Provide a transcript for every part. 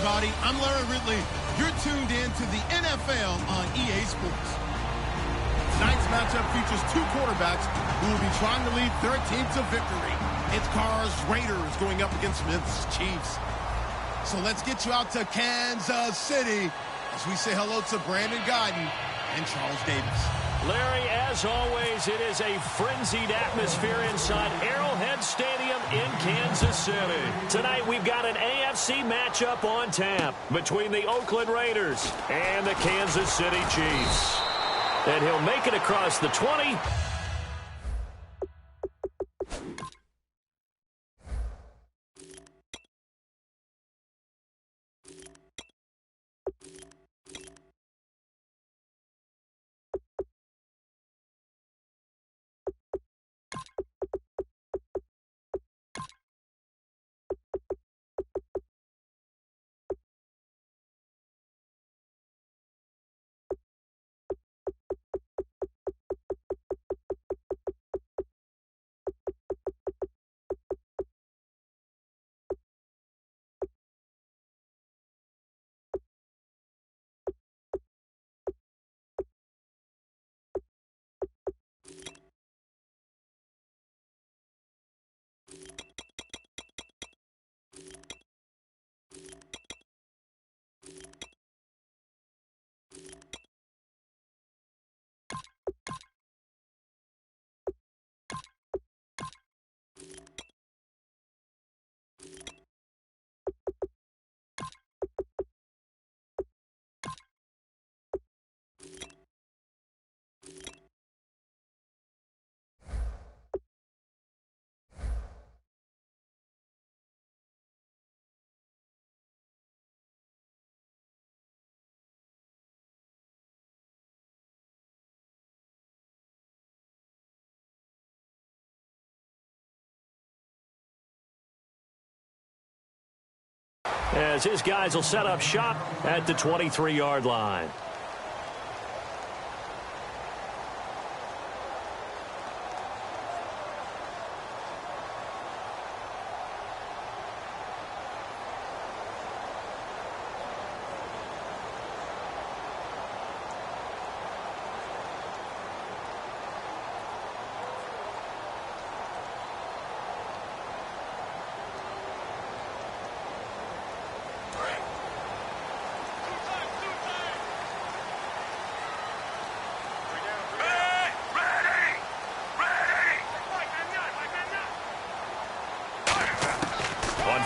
everybody. I'm Larry Ridley. You're tuned in to the NFL on EA Sports. Tonight's matchup features two quarterbacks who will be trying to lead their team to victory. It's Carr's Raiders going up against Smith's Chiefs. So let's get you out to Kansas City as we say hello to Brandon Guyton and Charles Davis. Larry, as always, it is a frenzied atmosphere inside Arrowhead Stadium in Kansas City. Tonight, we've got an AFC matchup on tap between the Oakland Raiders and the Kansas City Chiefs. And he'll make it across the 20. As his guys will set up shop at the 23-yard line.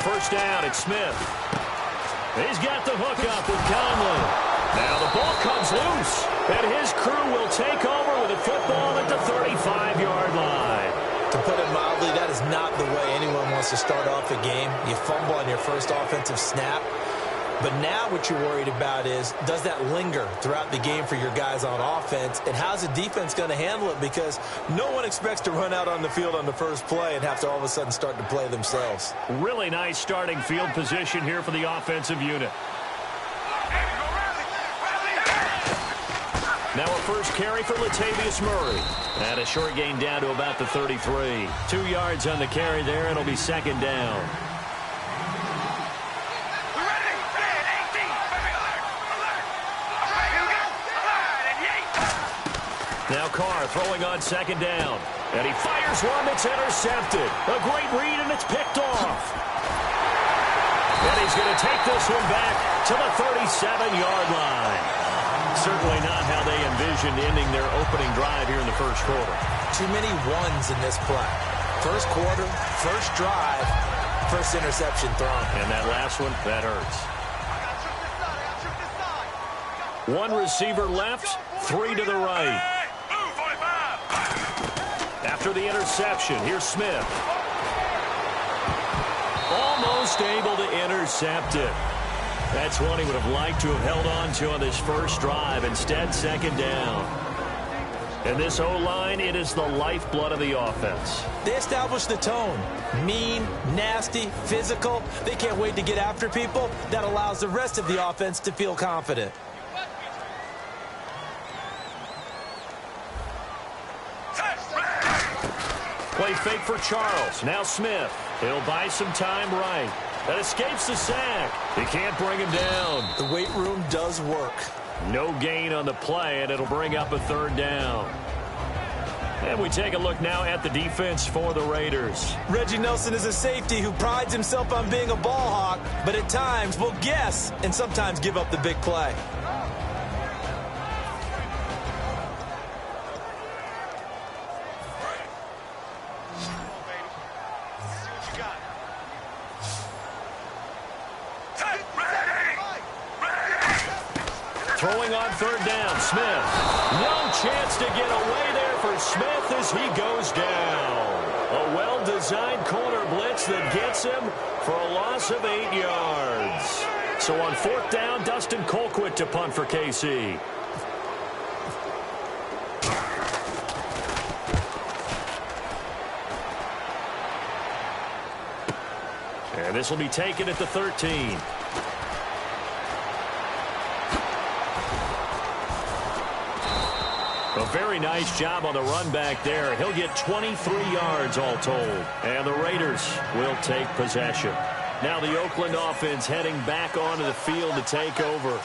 First down, it's Smith. He's got the hook up with Conley. Now the ball comes loose, and his crew will take over with a football at the 35-yard line. To put it mildly, that is not the way anyone wants to start off a game. You fumble on your first offensive snap. But now what you're worried about is, does that linger throughout the game for your guys on offense? And how's the defense going to handle it? Because no one expects to run out on the field on the first play and have to all of a sudden start to play themselves. Really nice starting field position here for the offensive unit. Now a first carry for Latavius Murray. And a short gain down to about the 33. 2 yards on the carry there, and it'll be second down. Now Carr throwing on second down. And he fires one that's intercepted. A great read, and it's picked off. And he's going to take this one back to the 37-yard line. Certainly not how they envisioned ending their opening drive here in the first quarter. Too many ones in this play. First quarter, first drive, first interception thrown. And that last one, that hurts. One receiver left, 3 to the right. After the interception, here's Smith. Almost able to intercept it. That's one he would have liked to have held on to on this first drive. Instead, second down. And this O-line, it is the lifeblood of the offense. They established the tone. Mean, nasty, physical. They can't wait to get after people. That allows the rest of the offense to feel confident. Play fake for Charles. Now Smith. He'll buy some time right. that escapes the sack. He can't bring him down. The weight room does work. No gain on the play, and it'll bring up a third down. And we take a look now at the defense for the Raiders. Reggie Nelson is a safety who prides himself on being a ball hawk, but at times will guess and sometimes give up the big play. Throwing on third down, Smith. No chance to get away there for Smith as he goes down. A well-designed corner blitz that gets him for a loss of 8 yards. So on fourth down, Dustin Colquitt to punt for KC. And this will be taken at the 13. A very nice job on the run back there. He'll get 23 yards all told. And the Raiders will take possession. Now the Oakland offense heading back onto the field to take over.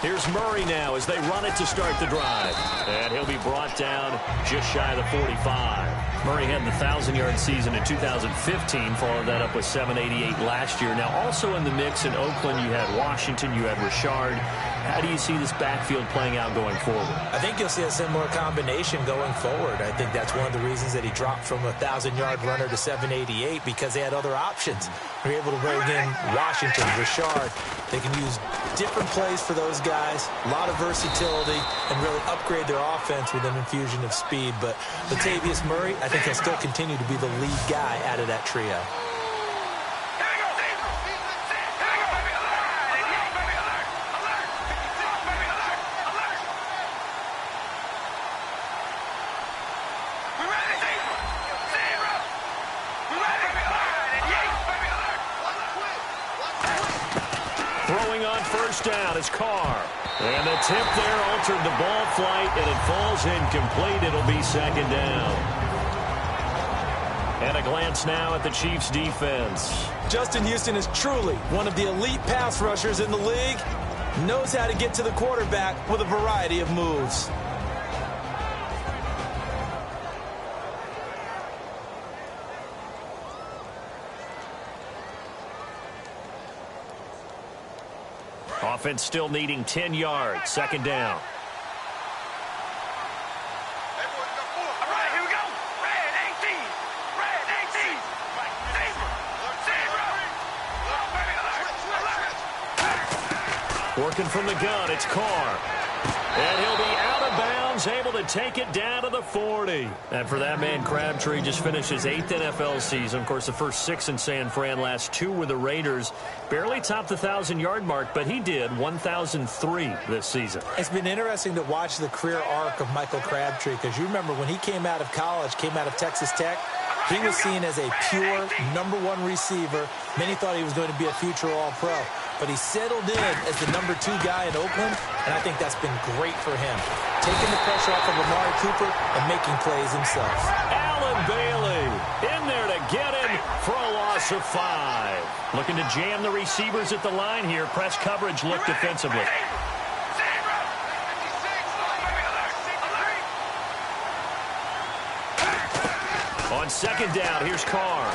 Here's Murray now as they run it to start the drive. And he'll be brought down just shy of the 45. Murray had the 1,000-yard season in 2015, followed that up with 788 last year. Now also in the mix in Oakland, you had Washington, you had Richard. How do you see this backfield playing out going forward? I think you'll see a similar combination going forward. I think that's one of the reasons that he dropped from a 1,000-yard runner to 788, because they had other options. They're able to bring in Washington, Richard. They can use different plays for those guys, a lot of versatility, and really upgrade their offense with an infusion of speed. But Latavius Murray, I think he'll still continue to be the lead guy out of that trio. Down is Carr. And the tip there altered the ball flight, and it falls incomplete. It'll be second down. And a glance now at the Chiefs' defense. Justin Houston is truly one of the elite pass rushers in the league. Knows how to get to the quarterback with a variety of moves. Offense still needing 10 yards. Second down. Working from the gun, it's Carr. And he'll be out of bounds, able to take it down to the 40. And for that man, Crabtree just finished his 8th NFL season. Of course, the first 6 in San Fran, last 2 with the Raiders. Barely topped the 1,000-yard mark, but he did 1,003 this season. It's been interesting to watch the career arc of Michael Crabtree, because you remember when he came out of college, came out of Texas Tech, he was seen as a pure #1 receiver. Many thought he was going to be a future All-Pro. But he settled in as the #2 guy in Oakland, and I think that's been great for him. Taking the pressure off of Amari Cooper and making plays himself. Allen Bailey in there to get him for a loss of 5. Looking to jam the receivers at the line here. Press coverage look defensively. On second down, here's Carr.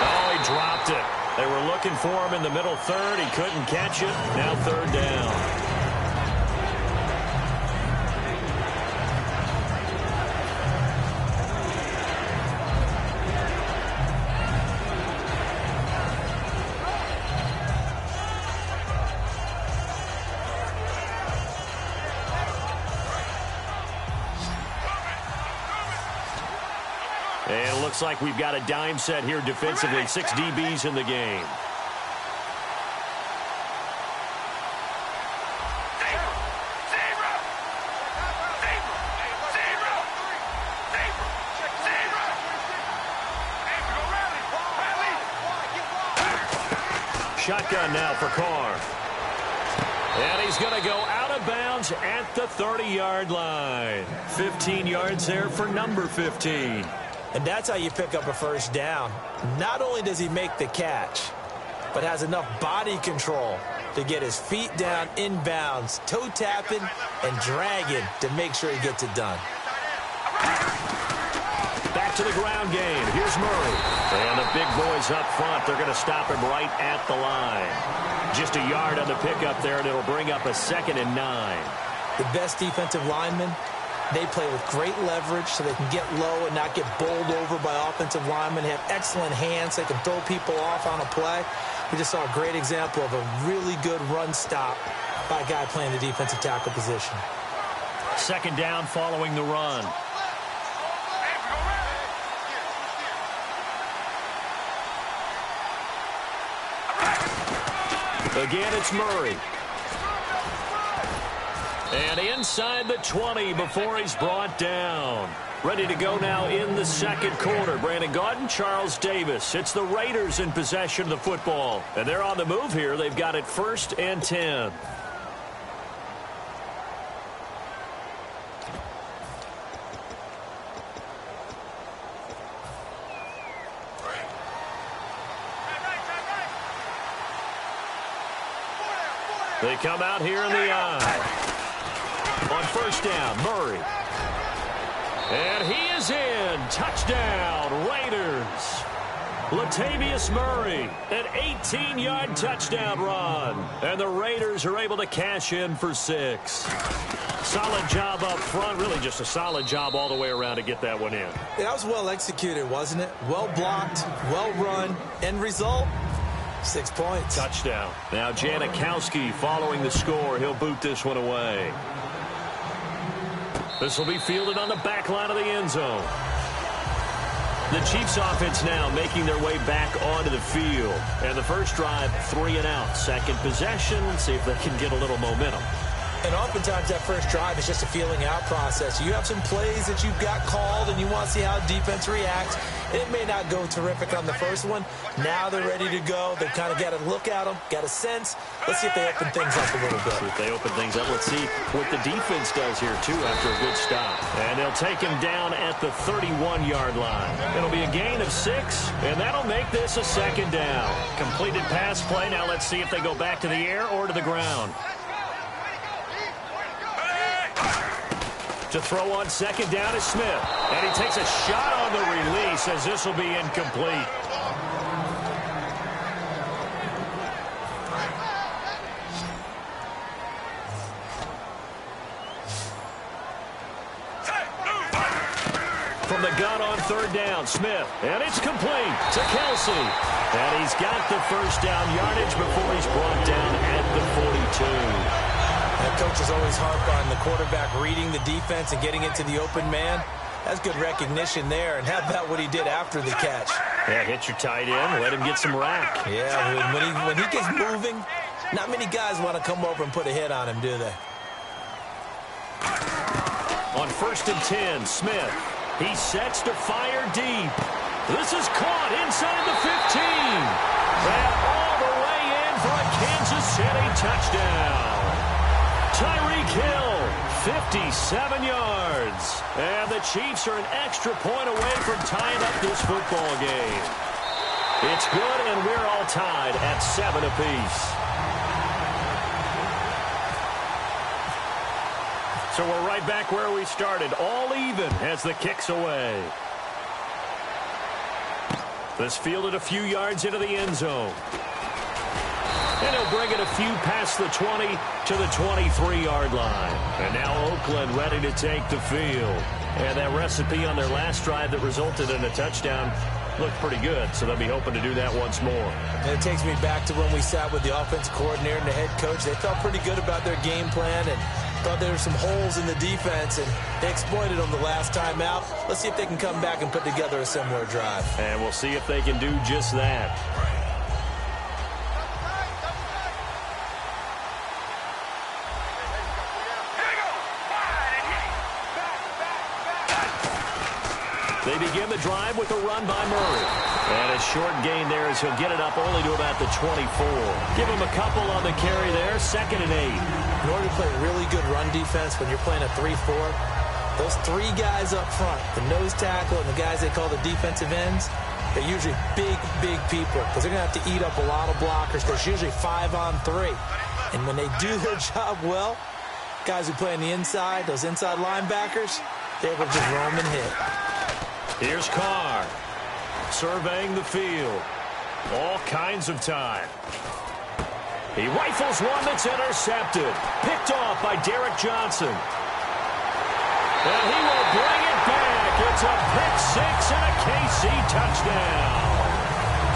Oh, he dropped it. They were looking for him in the middle third. He couldn't catch it. Now third down. And it looks like we've got a dime set here defensively. 6 DBs in the game. Shotgun now for Carr. And he's going to go out of bounds at the 30-yard line. 15 yards there for number 15. And that's how you pick up a first down. Not only does he make the catch, but has enough body control to get his feet down inbounds, toe tapping and dragging to make sure he gets it done. Back to the ground game. Here's Murray. And the big boys up front, they're going to stop him right at the line. Just a yard on the pickup there, and it'll bring up a 2nd and 9. The best defensive linemen, they play with great leverage so they can get low and not get bowled over by offensive linemen. They have excellent hands. They can throw people off on a play. We just saw a great example of a really good run stop by a guy playing the defensive tackle position. 2nd down following the run. Again, it's Murray. And inside the 20 before he's brought down. Ready to go now in the 2nd quarter. Brandon Gaudin, Charles Davis. It's the Raiders in possession of the football. And they're on the move here. They've got it 1st and 10. They come out here in the eye. On 1st down, Murray. And he is in. Touchdown, Raiders. Latavius Murray, an 18-yard touchdown run. And the Raiders are able to cash in for 6. Solid job up front. Really just a solid job all the way around to get that one in. That was well executed, wasn't it? Well blocked, well run. End result, 6 points. Touchdown. Now Giantkilla following the score. He'll boot this one away. This will be fielded on the back line of the end zone. The Chiefs offense now making their way back onto the field. And the first drive, 3 and out. 2nd possession. Let's see if they can get a little momentum. And oftentimes that first drive is just a feeling out process. You have some plays that you've got called and you want to see how defense reacts. It may not go terrific on the first one. Now they're ready to go. They've kind of got to look at them, got a sense. Let's see if they open things up a little bit. See if they open things up. Let's see what the defense does here, too, after a good stop. And they'll take him down at the 31-yard line. It'll be a gain of 6, and that'll make this a 2nd down. Completed pass play. Now let's see if they go back to the air or to the ground. To throw on 2nd down is Smith. And he takes a shot on the release as this will be incomplete. From the gun on 3rd down, Smith. And it's complete to Kelsey. And he's got the first down yardage before he's brought down at the 42. And coaches always harp on the quarterback reading the defense and getting it to the open man. That's good recognition there. And how about what he did after the catch? Yeah, hit your tight end, let him get some rack. Yeah, when he gets moving, not many guys want to come over and put a hit on him, do they? On 1st and 10, Smith. He sets to fire deep. This is caught inside the 15. And all the way in for a Kansas City touchdown. Tyreek Hill, 57 yards. And the Chiefs are an extra point away from tying up this football game. It's good, and we're all tied at 7 apiece. So we're right back where we started, all even as the kick's away. This fielded a few yards into the end zone. And he'll bring it a few past the 20 to the 23-yard line. And now Oakland ready to take the field. And that recipe on their last drive that resulted in a touchdown looked pretty good, so they'll be hoping to do that once more. And it takes me back to when we sat with the offensive coordinator and the head coach. They felt pretty good about their game plan and thought there were some holes in the defense, and they exploited them the last time out. Let's see if they can come back and put together a similar drive. And we'll see if they can do just that. They begin the drive with a run by Murray. And a short gain there as he'll get it up only to about the 24. Give him a couple on the carry there, 2nd and 8. In order to play really good run defense when you're playing a 3-4, Those three guys up front, the nose tackle and the guys they call the defensive ends, they're usually big, big people because they're going to have to eat up a lot of blockers. There's usually 5-on-3. And when they do their job well, guys who play on the inside, those inside linebackers, they're able to just roam and hit. Here's Carr surveying the field. All kinds of time. He rifles one that's intercepted. Picked off by Derek Johnson. And he will bring it back. It's a pick six and a KC touchdown.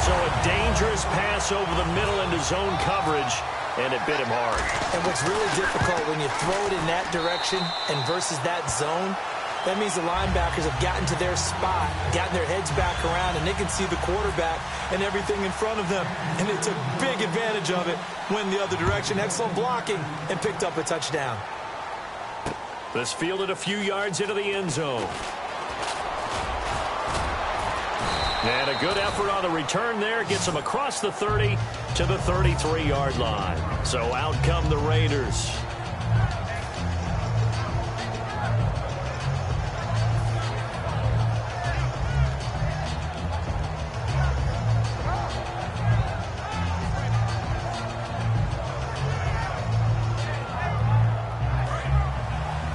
So a dangerous pass over the middle into zone coverage, and it bit him hard. And what's really difficult when you throw it in that direction and versus that zone, that means the linebackers have gotten to their spot, gotten their heads back around, and they can see the quarterback and everything in front of them. And they took big advantage of it, went the other direction, excellent blocking, and picked up a touchdown. This fielded a few yards into the end zone. And a good effort on the return there gets him across the 30 to the 33-yard line. So out come the Raiders.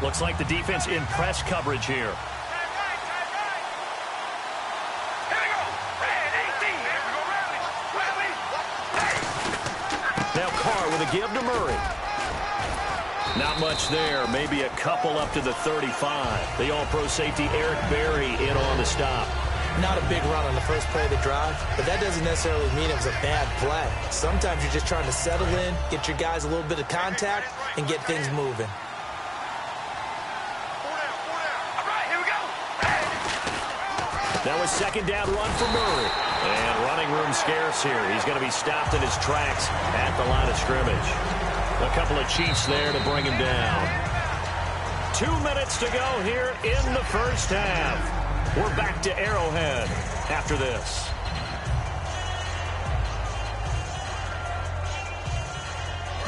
Looks like the defense in press coverage here. Now Carr with a give to Murray. Not much there. Maybe a couple up to the 35. The all-pro safety Eric Berry in on the stop. Not a big run on the first play of the drive, but that doesn't necessarily mean it was a bad play. Sometimes you're just trying to settle in, get your guys a little bit of contact, and get things moving. Now a second down run for Murray. And running room scarce here. He's going to be stopped in his tracks at the line of scrimmage. A couple of Chiefs there to bring him down. 2 minutes to go here in the first half. We're back to Arrowhead after this.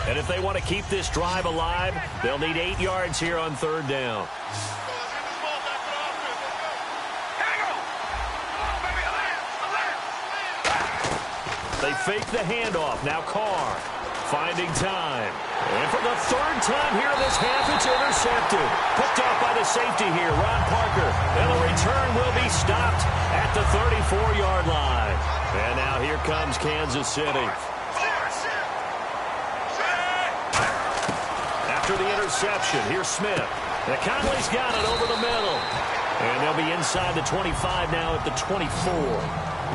And if they want to keep this drive alive, they'll need 8 yards here on third down. They fake the handoff. Now Carr finding time. And for the third time here this half, it's intercepted. Picked off by the safety here, Ron Parker. And the return will be stopped at the 34-yard line. And now here comes Kansas City. After the interception, here's Smith. Now Conley's got it over the middle. And they'll be inside the 25 now at the 24.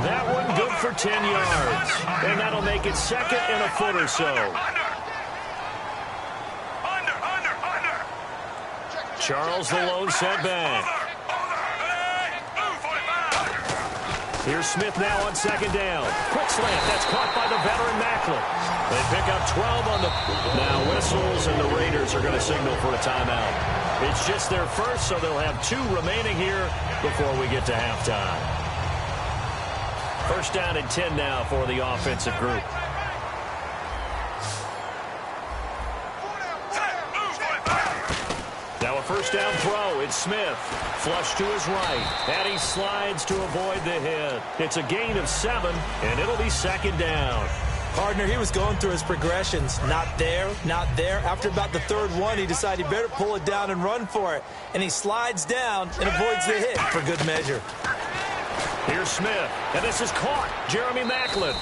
That one good for 10 yards. And that'll make it second and a foot or so. Charles the lone setback. Here's Smith now on second down. Quick slant. That's caught by the veteran Macklin. They pick up 12 on the... Now whistles, and the Raiders are going to signal for a timeout. It's just their first, so they'll have 2 remaining here before we get to halftime. First down and 10 now for the offensive group. Now a first down throw. It's Smith. Flush to his right. And he slides to avoid the hit. It's a gain of 7, and it'll be second down. Partner, he was going through his progressions. Not there, not there. After about the third one, he decided he better pull it down and run for it. And he slides down and avoids the hit for good measure. Here's Smith, and this is caught. Jeremy Macklin.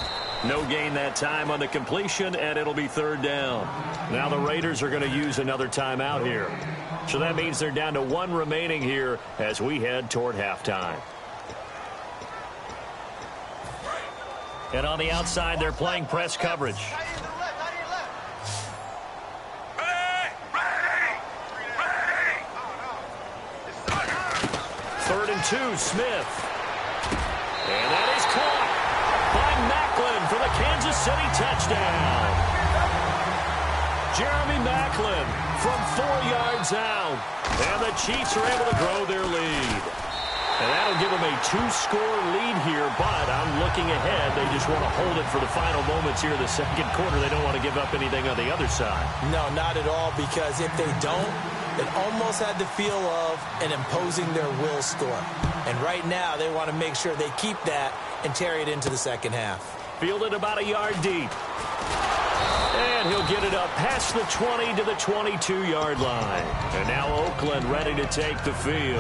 No gain that time on the completion, and it'll be third down. Now the Raiders are going to use another timeout here. So that means they're down to 1 remaining here as we head toward halftime. And on the outside, they're playing press coverage. Third and 2, Smith. And that is caught by Macklin for the Kansas City touchdown. Jeremy Macklin from 4 yards out. And the Chiefs are able to grow their lead. And that'll give them a 2-score lead here, but I'm looking ahead. They just want to hold it for the final moments here of the second quarter. They don't want to give up anything on the other side. No, not at all, because if they don't, It almost had the feel of an imposing their will score. And right now, they want to make sure they keep that and carry it into the second half. Fielded about a yard deep. And he'll get it up past the 20 to the 22-yard line. And now Oakland ready to take the field.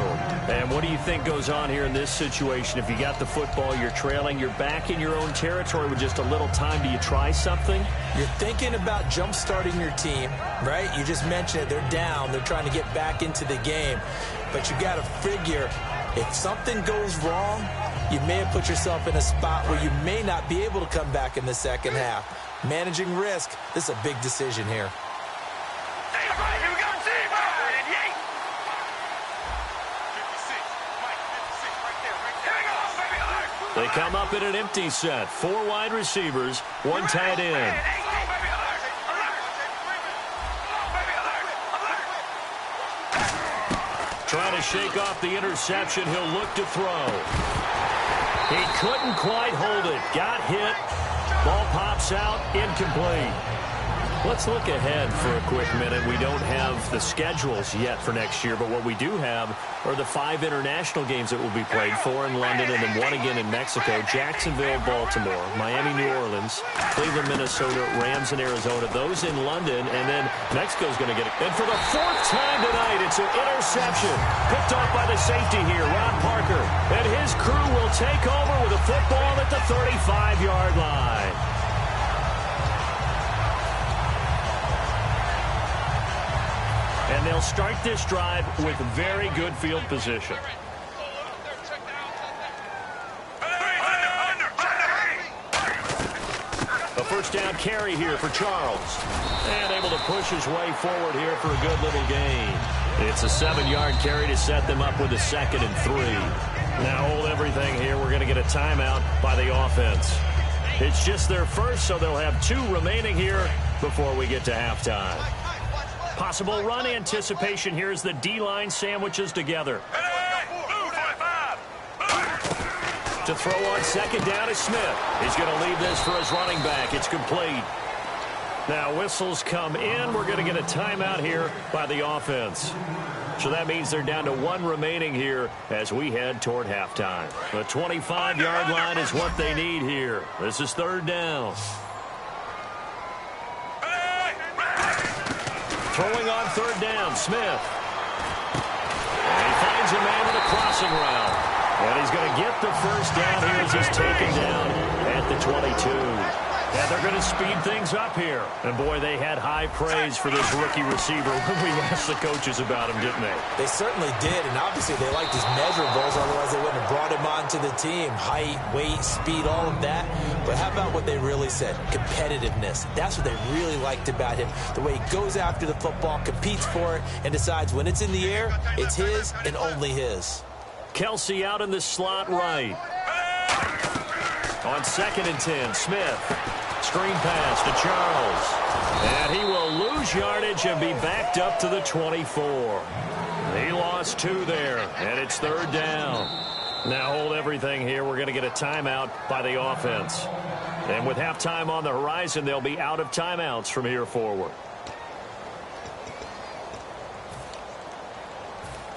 And what do you think goes on here in this situation? If you got the football, you're trailing, you're back in your own territory with just a little time. Do you try something? You're thinking about jump-starting your team, right? You just mentioned it. They're down. They're trying to get back into the game. But you got to figure if something goes wrong, you may have put yourself in a spot where you may not be able to come back in the second half. Managing risk, this is a big decision here. They come up in an empty set. 4 wide receivers, 1 tight end. Trying to shake off the interception. He'll look to throw. He couldn't quite hold it. Got hit. Ball pops out, incomplete. Let's look ahead for a quick minute. We don't have the schedules yet for next year, but what we do have are the 5 international games that will be played, 4 in London and then 1 again in Mexico, Jacksonville, Baltimore, Miami, New Orleans, Cleveland, Minnesota, Rams, and Arizona. Those in London, and then Mexico's going to get it. And for the 4th time tonight, it's an interception. Picked off by the safety here, Ron Parker. And his crew will take over with a football at the 35-yard line. And they'll start this drive with very good field position. A first down carry here for Charles. And able to push his way forward here for a good little gain. It's a 7-yard carry to set them up with a 2nd and 3. Now hold everything here. We're going to get a timeout by the offense. It's just their first, so they'll have 2 remaining here before we get to halftime. Possible run anticipation here as the D-line sandwiches together. To throw on 2nd down is Smith. He's going to leave this for his running back. It's complete. Now whistles come in. We're going to get a timeout here by the offense. So that means they're down to 1 remaining here as we head toward halftime. The 25-yard line is what they need here. This is 3rd down. Throwing on 3rd down, Smith. And he finds a man with a crossing route. And he's going to get the first down here as he's taken down at the 22. And they're going to speed things up here. And, boy, they had high praise for this rookie receiver when we asked the coaches about him, didn't they? They certainly did, and obviously they liked his measurables, otherwise they wouldn't have brought him onto the team. Height, weight, speed, all of that. But how about what they really said? Competitiveness. That's what they really liked about him. The way he goes after the football, competes for it, and decides when it's in the air, it's his and only his. Kelsey out in the slot right. On 2nd and 10, Smith. Screen pass to Charles. And he will lose yardage and be backed up to the 24. He lost 2 there, and it's 3rd down. Now hold everything here. We're going to get a timeout by the offense. And with halftime on the horizon, they'll be out of timeouts from here forward.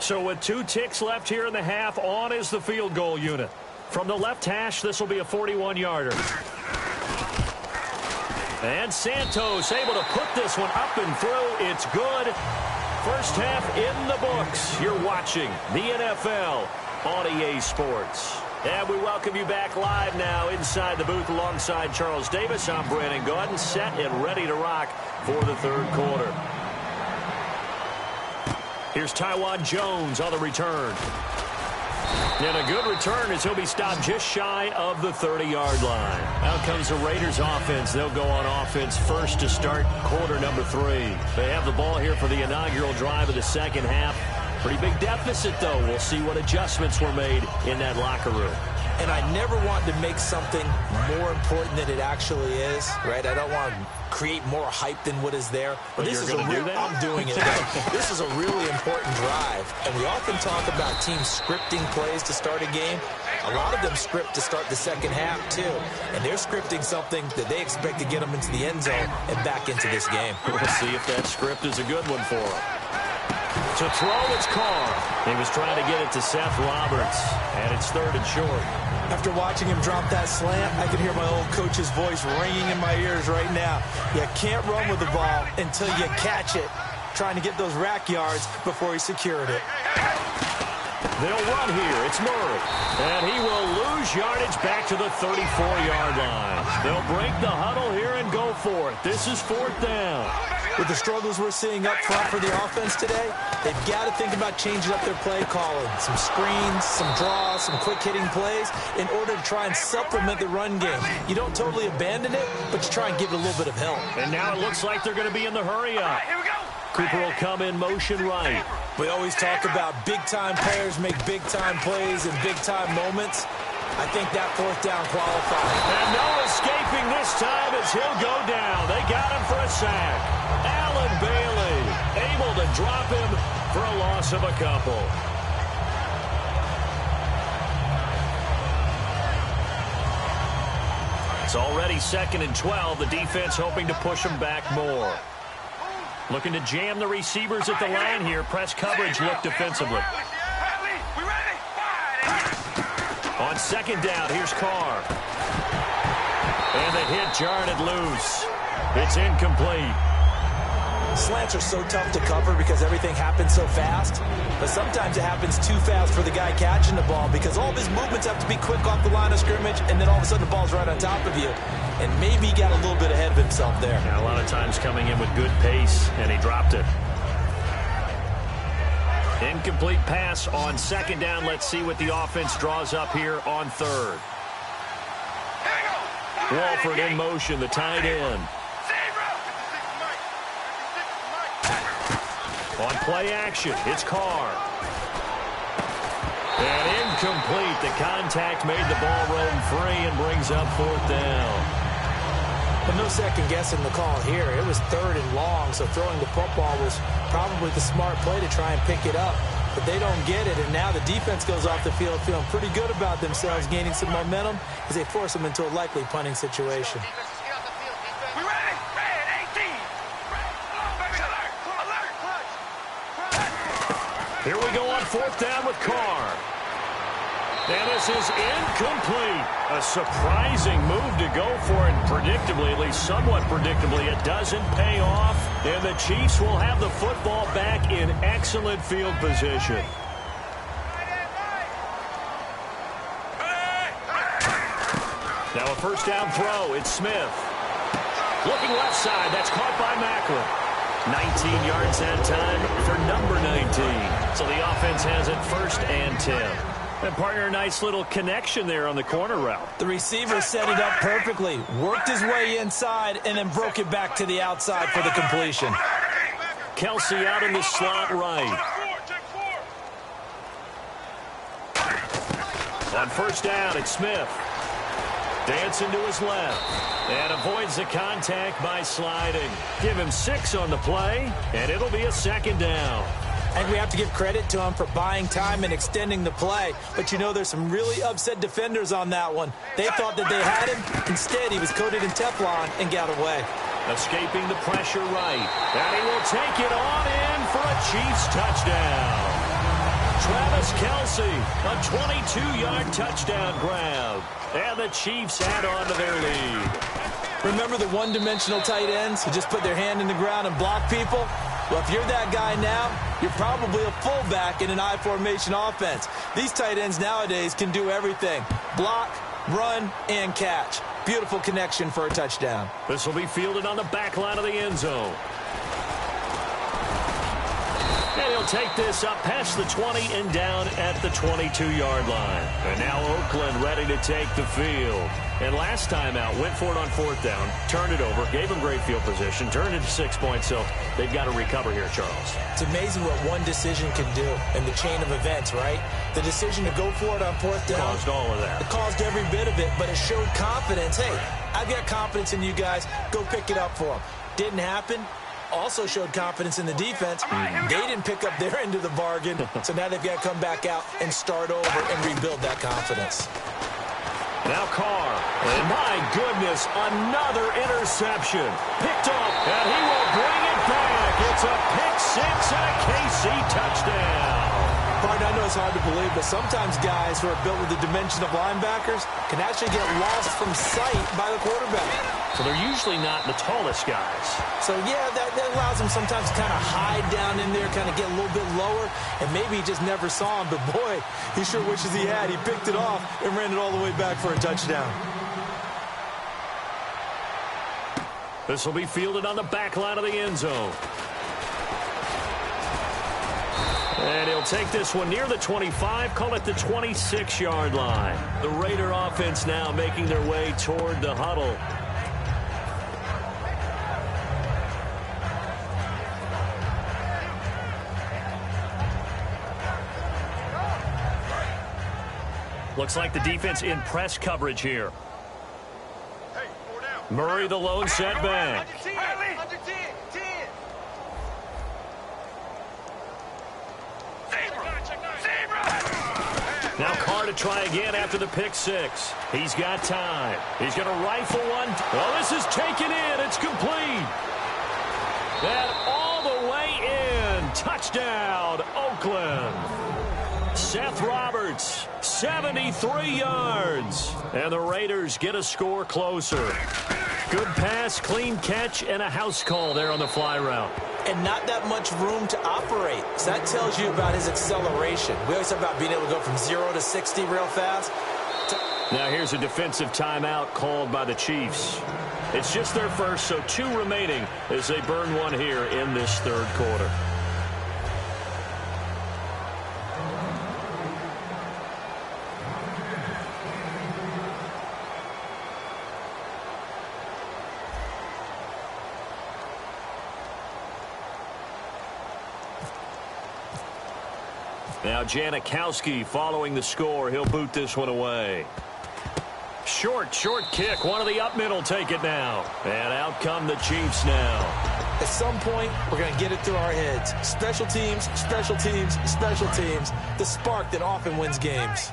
So with 2 ticks left here in the half, on is the field goal unit. From the left hash, this will be a 41-yarder. And Santos able to put this one up and through. It's good. First half in the books. You're watching the NFL on EA Sports. And we welcome you back live now inside the booth alongside Charles Davis. I'm Brandon Gaudin, set and ready to rock for the 3rd quarter. Here's Tywan Jones on the return. And a good return as he'll be stopped just shy of the 30-yard line. Out comes the Raiders offense. They'll go on offense first to start quarter number 3. They have the ball here for the inaugural drive of the second half. Pretty big deficit, though. We'll see what adjustments were made in that locker room. And I never want to make something more important than it actually is, right? I don't want to create more hype than what is there. But this is a real, I'm doing it. This is a really important drive. And we often talk about teams scripting plays to start a game. A lot of them script to start the second half, too. And they're scripting something that they expect to get them into the end zone and back into this game. We'll see if that script is a good one for them. To throw, it's Carr. He was trying to get it to Seth Roberts, and it's 3rd and short. After watching him drop that slant, I can hear my old coach's voice ringing in my ears right now. You can't run with the ball until you catch it. Trying to get those rack yards before he secured it. They'll run here. It's Murray. And he will lose yardage back to the 34-yard line. They'll break the huddle here and go for it. This is 4th down. With the struggles we're seeing up front for the offense today, they've got to think about changing up their play calling. Some screens, some draws, some quick-hitting plays in order to try and supplement the run game. You don't totally abandon it, but you try and give it a little bit of help. And now it looks like they're going to be in the hurry-up. Cooper will come in motion right. We always talk about big-time players make big-time plays in big-time moments. I think that 4th down qualifies. And no escaping this time as he'll go down. They got him for a sack. Allen Bailey able to drop him for a loss of a couple. It's already 2nd and 12. The defense hoping to push him back more. Looking to jam the receivers at the line here. Press coverage look defensively. On 2nd down, here's Carr. And the hit jarred it loose. It's incomplete. Slants are so tough to cover because everything happens so fast. But sometimes it happens too fast for the guy catching the ball because all of his movements have to be quick off the line of scrimmage, and then all of a sudden the ball's right on top of you. And maybe he got a little bit ahead of himself there. Yeah, a lot of times coming in with good pace, and he dropped it. Incomplete pass on 2nd down. Let's see what the offense draws up here on 3rd. Walford in motion, the tight end. On play action, it's Carr. And incomplete. The contact made the ball roam free and brings up 4th down. But no second guessing the call here. It was 3rd and long, so throwing the football was probably the smart play to try and pick it up. But they don't get it, and now the defense goes off the field feeling pretty good about themselves, gaining some momentum as they force them into a likely punting situation. Here we go on 4th down with Carr. And this is incomplete. A surprising move to go for it. Predictably, at least somewhat predictably, it doesn't pay off. And the Chiefs will have the football back in excellent field position. Now a 1st down throw. It's Smith. Looking left side. That's caught by Macklin. 19 yards that time for number 19. So the offense has it 1st and 10. And partner, a nice little connection there on the corner route. The receiver set it up perfectly, worked his way inside, and then broke it back to the outside for the completion. Kelsey out in the slot right. On 1st down, it's Smith. Dancing to his left. And avoids the contact by sliding. Give him 6 on the play, and it'll be a 2nd down. I think we have to give credit to him for buying time and extending the play. But, you know, there's some really upset defenders on that one. They thought that they had him. Instead, he was coated in Teflon and got away. Escaping the pressure right. And he will take it on in for a Chiefs touchdown. Travis Kelsey, a 22-yard touchdown grab. And the Chiefs add on to their lead. Remember the one-dimensional tight ends who just put their hand in the ground and block people? Well, if you're that guy now, you're probably a fullback in an I-formation offense. These tight ends nowadays can do everything. Block, run, and catch. Beautiful connection for a touchdown. This will be fielded on the back line of the end zone. And he'll take this up past the 20 and down at the 22-yard line. And now Oakland ready to take the field. And last time out, went for it on 4th down, turned it over, gave him great field position, turned it to 6 points, so they've got to recover here, Charles. It's amazing what one decision can do in the chain of events, right? The decision to go for it on 4th down. Caused all of that. It caused every bit of it, but it showed confidence. Hey, I've got confidence in you guys. Go pick it up for them. Didn't happen. Also showed confidence in the defense. They didn't pick up their end of the bargain, so now they've got to come back out and start over and rebuild that confidence. Now Carr, and my goodness, another interception. Picked off, and he will bring it back. It's a pick 6 and a case KC touchdown. Pardon, I know it's hard to believe, but sometimes guys who are built with the dimension of linebackers can actually get lost from sight by the quarterback. So they're usually not the tallest guys. So, yeah, that allows them sometimes to kind of hide down in there, kind of get a little bit lower, and maybe he just never saw him. But, boy, he sure wishes he had. He picked it off and ran it all the way back for a touchdown. This will be fielded on the back line of the end zone. And he'll take this one near the 25, call it the 26-yard line. The Raider offense now making their way toward the huddle. Looks like the defense in press coverage here. Murray the lone setback. Now Carr to try again after the pick six. He's got time. He's going to rifle one. Oh, this is taken in. It's complete. And all the way in. Touchdown, Oakland. Seth Roberts, 73 yards. And the Raiders get a score closer. Good pass, clean catch, and a house call there on the fly route. And not that much room to operate. So that tells you about his acceleration. We always talk about being able to go from 0 to 60 real fast. Now here's a defensive timeout called by the Chiefs. It's just their first, so 2 remaining as they burn one here in this third quarter. Now Giantkilla following the score. He'll boot this one away. Short kick. One of the up men will take it now. And out come the Chiefs now. At some point, we're going to get it through our heads. Special teams, special teams, special teams. The spark that often wins games.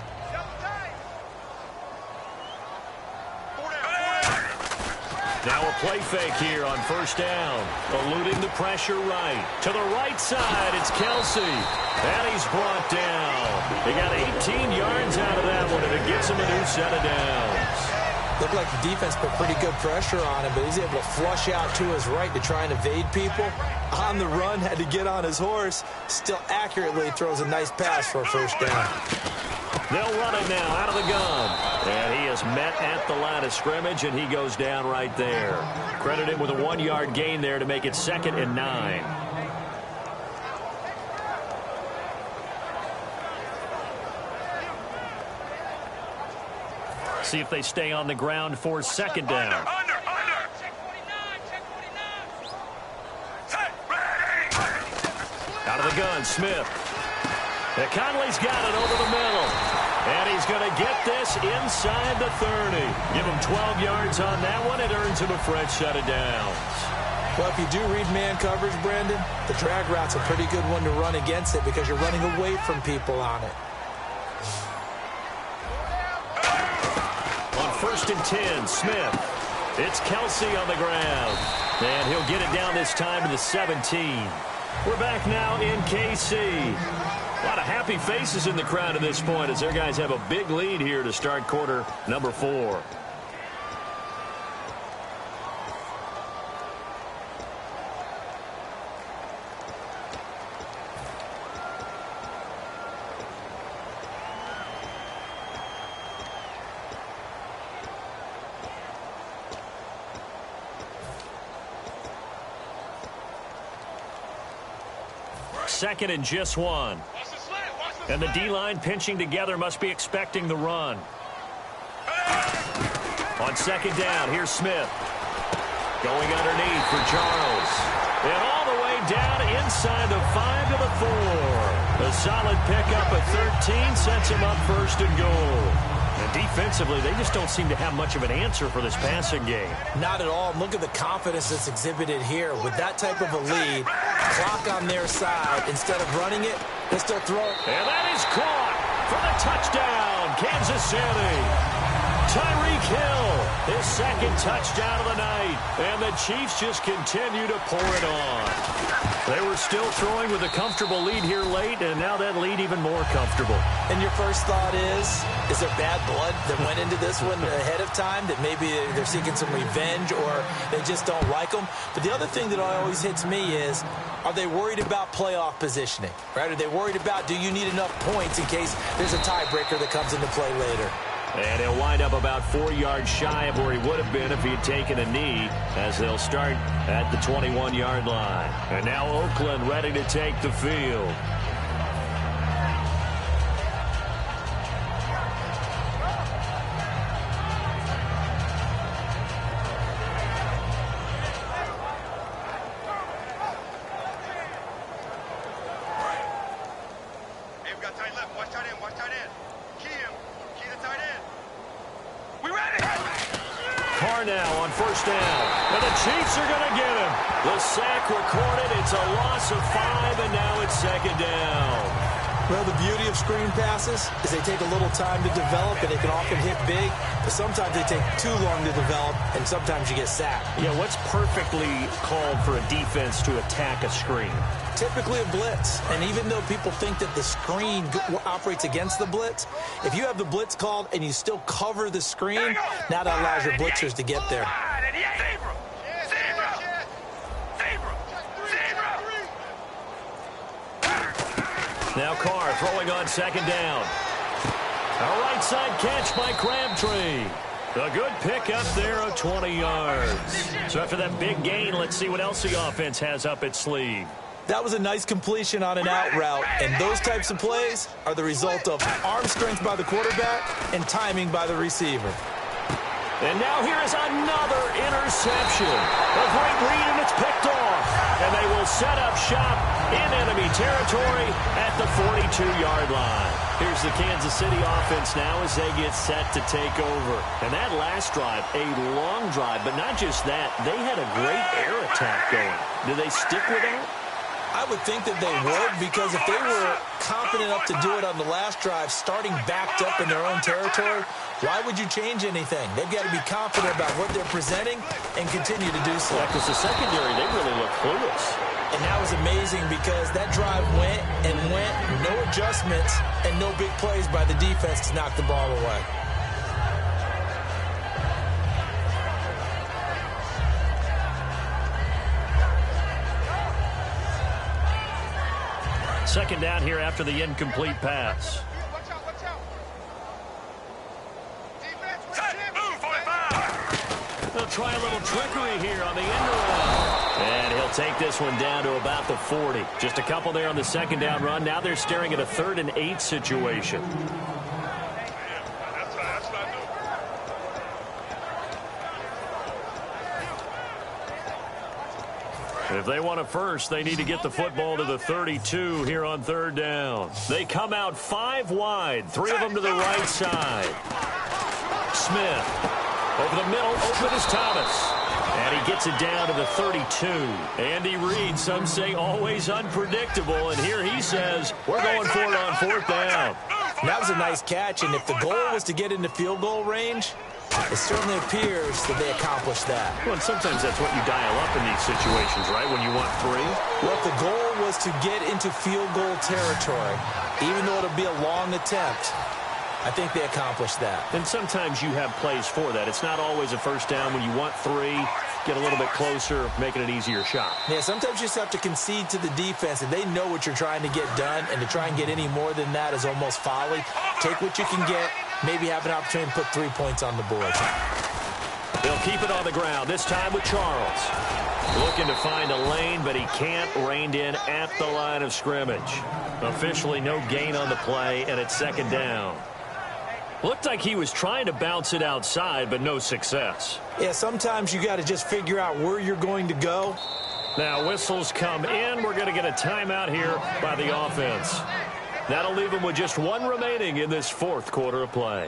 Now a play fake here on first down. Eluding the pressure right. To the right side, it's Kelsey. And he's brought down. He got 18 yards out of that one, and it gives him a new set of downs. Looked like the defense put pretty good pressure on him, but he's able to flush out to his right to try and evade people. On the run, had to get on his horse. Still accurately throws a nice pass for a first down. They'll run it now out of the gun. And he is met at the line of scrimmage, and he goes down right there. Credit him with a 1-yard gain there to make it 2nd and 9. See if they stay on the ground for 2nd down. Under. Out of the gun, Smith. And Conley's got it over the middle. And he's going to get this inside the 30. Give him 12 yards on that one. It earns him a fresh set of downs. Well, if you do read man coverage, Brandon, the drag route's a pretty good one to run against it because you're running away from people on it. On 1st and 10, Smith. It's Kelsey on the ground. And he'll get it down this time to the 17. We're back now in KC. A lot of happy faces in the crowd at this point as their guys have a big lead here to start quarter number 4. Second and just 1. And the D-line pinching together must be expecting the run. On 2nd down, here's Smith. Going underneath for Charles. And all the way down inside the 5 to the 4. A solid pickup at 13 sets him up 1st and goal. And defensively, they just don't seem to have much of an answer for this passing game. Not at all. Look at the confidence that's exhibited here. With that type of a lead, clock on their side, instead of running it, they still throw it. And that is caught for the touchdown, Kansas City. Tyreek Hill, his second touchdown of the night. And the Chiefs just continue to pour it on. They were still throwing with a comfortable lead here late, and now that lead even more comfortable. And your first thought is there bad blood that went into this one ahead of time, that maybe they're seeking some revenge or they just don't like them? But the other thing that always hits me is, are they worried about playoff positioning? Right? Are they worried about, do you need enough points in case there's a tiebreaker that comes into play later? And he'll wind up about 4 yards shy of where he would have been if he had taken a knee, as they'll start at the 21-yard line. And now Oakland ready to take the field. Now on first down, and the Chiefs are going to get him. The sack recorded. It's a loss of 5, and now it's second down. Well, the beauty of screen passes is they take a little time to develop, and they can often hit big, but sometimes they take too long to develop, and sometimes you get sacked. Yeah, what's perfectly called for a defense to attack a screen? Typically a blitz, and even though people think that the screen operates against the blitz, if you have the blitz called and you still cover the screen, now that allows your blitzers to get there. Now Carr throwing on second down. A right side catch by Crabtree. A good pick up there of 20 yards. So after that big gain, let's see what else the offense has up its sleeve. That was a nice completion on an out route, and those types of plays are the result of arm strength by the quarterback and timing by the receiver. And now here is another interception. A great read, and it's picked off. And they will set up shop in enemy territory at the 42-yard line. Here's the Kansas City offense now as they get set to take over. And that last drive, a long drive, but not just that. They had a great air attack going. Do they stick with that? I would think that they would, because if they were confident enough to do it on the last drive, starting backed up in their own territory, why would you change anything? They've got to be confident about what they're presenting and continue to do so. Yeah, because the secondary, they really look clueless. And that was amazing because that drive went and went, no adjustments, and no big plays by the defense to knock the ball away. Second down here after the incomplete pass. They'll try a little trickery here on the end around. And he'll take this one down to about the 40. Just a couple there on the second down run. Now they're staring at a 3rd and 8 situation. If they want a first, they need to get the football to the 32 here on 3rd down. They come out 5 wide, 3 of them to the right side. Smith over the middle, open is Thomas. And he gets it down to the 32. Andy Reid, some say always unpredictable, and here he says, we're going for it on 4th down. That was a nice catch, and if the goal was to get into field goal range, it certainly appears that they accomplished that. Well, and sometimes that's what you dial up in these situations, right, when you want 3? Well, if the goal was to get into field goal territory, even though it'll be a long attempt, I think they accomplished that. And sometimes you have plays for that. It's not always a first down. When you want 3, get a little bit closer, making it easier shot. Yeah, sometimes you just have to concede to the defense, and they know what you're trying to get done, and to try and get any more than that is almost folly. Take what you can get, maybe have an opportunity to put 3 points on the board. They'll keep it on the ground, this time with Charles. Looking to find a lane, but he can't. Reined in at the line of scrimmage. Officially no gain on the play, and it's second down. Looked like he was trying to bounce it outside, but no success. Yeah, sometimes you got to just figure out where you're going to go. Now whistles come in. We're going to get a timeout here by the offense. That'll leave them with just 1 remaining in this 4th quarter of play.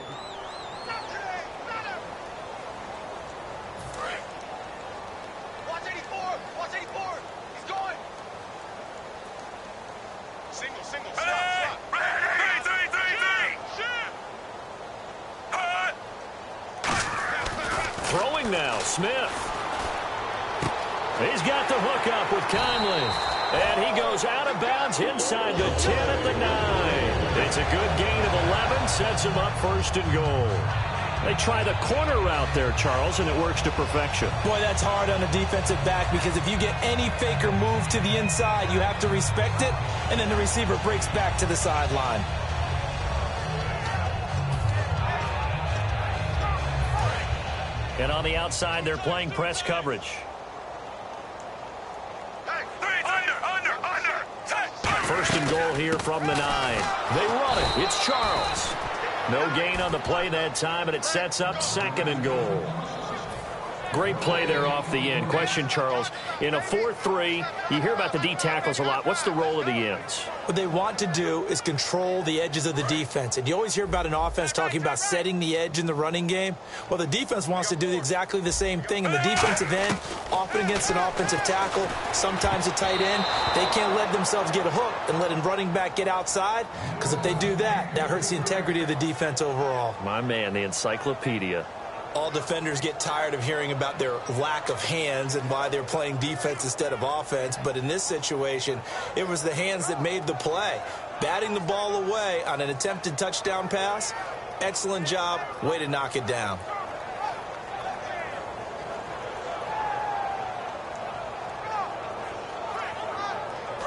Throwing now, Smith. He's got the hook up with Conley. And he goes out of bounds inside the 10 at the 9. It's a good gain of 11, sets him up first and goal. They try the corner route there, Charles, and it works to perfection. Boy, that's hard on a defensive back because if you get any fake or move to the inside, you have to respect it, and then the receiver breaks back to the sideline. And on the outside, they're playing press coverage. First and goal here from the 9. They run it. It's Charles. No gain on the play that time, and it sets up second and goal. Great play there off the end. Question, Charles, in a 4-3, you hear about the D tackles a lot. What's the role of the ends? What they want to do is control the edges of the defense. And you always hear about an offense talking about setting the edge in the running game. Well, the defense wants to do exactly the same thing. And the defensive end, often against an offensive tackle, sometimes a tight end, they can't let themselves get hooked and let a running back get outside. Because if they do that, that hurts the integrity of the defense overall. My man, the encyclopedia. All defenders get tired of hearing about their lack of hands and why they're playing defense instead of offense. But in this situation, it was the hands that made the play. Batting the ball away on an attempted touchdown pass, excellent job. Way to knock it down.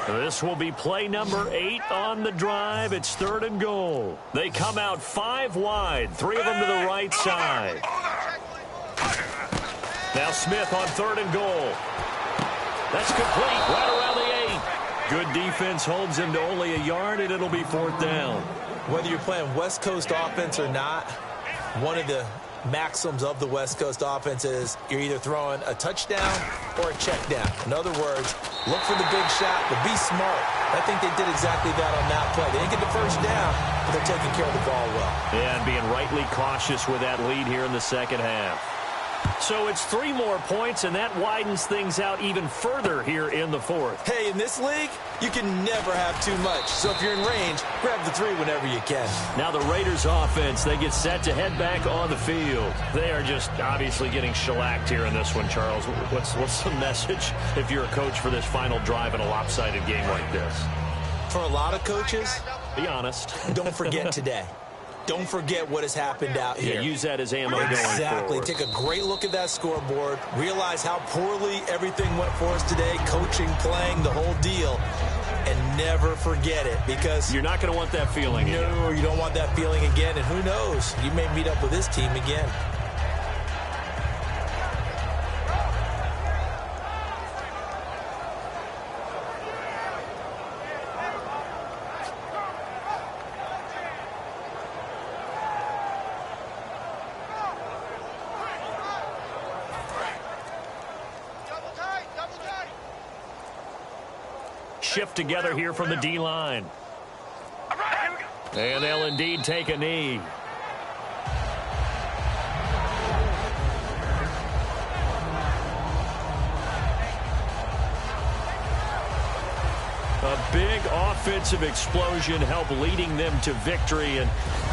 This will be play number 8 on the drive. It's third and goal. They come out 5 wide, 3 of them to the right side. Now Smith on third and goal. That's complete right around the 8. Good defense holds him to only a yard, and it'll be fourth down. Whether you're playing West Coast offense or not, one of the maxims of the West Coast offense is you're either throwing a touchdown or a check down. In other words, look for the big shot, but be smart. I think they did exactly that on that play. They didn't get the first down, but they're taking care of the ball well. Yeah, and being rightly cautious with that lead here in the second half. So it's 3 more points, and that widens things out even further here in the fourth. Hey, in this league, you can never have too much. So if you're in range, grab the 3 whenever you can. Now the Raiders offense, they get set to head back on the field. They are just obviously getting shellacked here in this one, Charles. What's the message if you're a coach for this final drive in a lopsided game like this? For a lot of coaches, be honest. Don't forget today. Don't forget what has happened out here. Yeah, use that as ammo going forward. Exactly. Take a great look at that scoreboard. Realize how poorly everything went for us today. Coaching, playing, the whole deal. And never forget it, because you're not going to want that feeling again. No, you don't want that feeling again. And who knows? You may meet up with this team again. Shift together here from the D-line. And they'll indeed take a knee. A big offensive explosion helped leading them to victory. And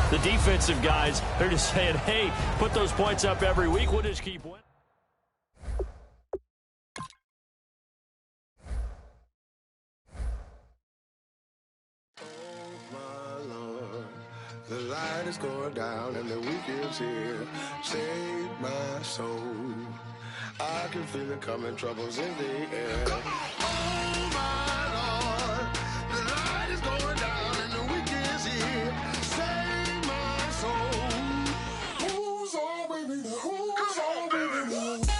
the defensive guys, they're just saying, hey, put those points up every week. We'll just keep winning. The light is going down and the week is here. Save my soul. I can feel it coming, troubles in the air. Oh my Lord, the light is going down and the week is here. Save my soul. Who's all with me? Who's all with me?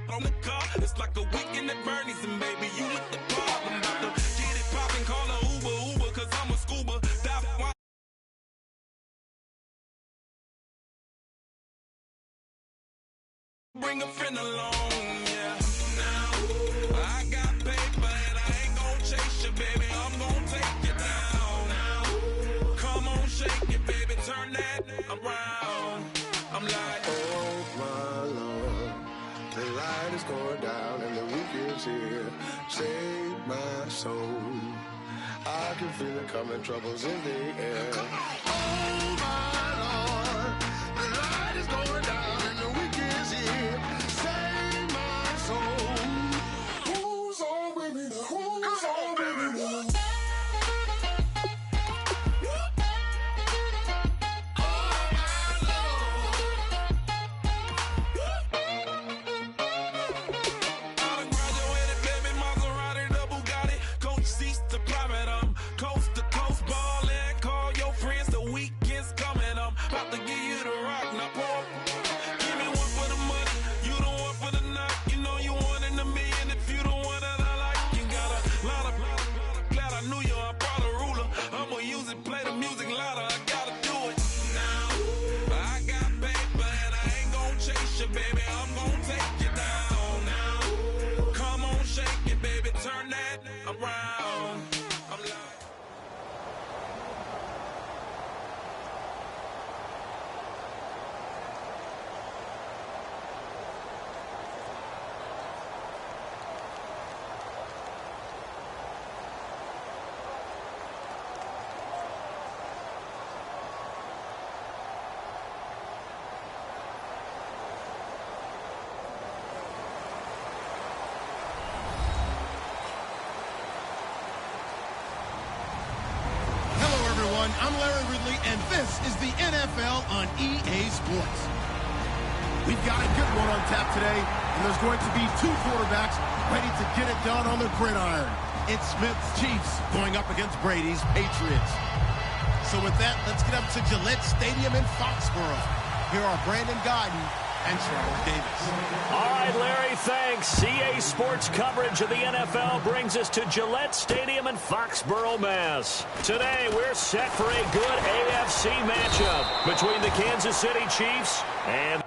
On the car, it's like a weekend at Bernie's, and baby, you look the part. I'm about to get it poppin', call a Uber, cause I'm a scuba. Bring a friend along, yeah. Now, I got paper and I ain't gon' chase you, baby. I'm gon' take you down. Now, come on, shake it, baby, turn that around. save my soul. I can feel it coming, troubles in the air. Oh my Lord, the light is going down and the week is here. Save my soul. Who's on with me now? Who's on with me now? I'm Larry Ridley, and this is the NFL on EA Sports. We've got a good one on tap today, and there's going to be two quarterbacks ready to get it done on the gridiron. It's Smith's Chiefs going up against Brady's Patriots. So with that, let's get up to Gillette Stadium in Foxborough. Here are Brandon Guyton and Charles Davis. All right, Larry, thanks. EA Sports coverage of the NFL brings us to Gillette Stadium in Foxborough, Mass. Today, we're set for a good AFC matchup between the Kansas City Chiefs and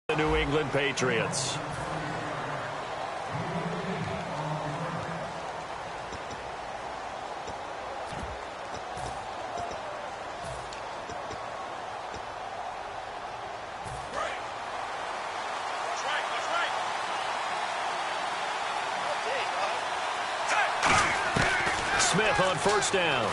the New England Patriots. Smith on first down.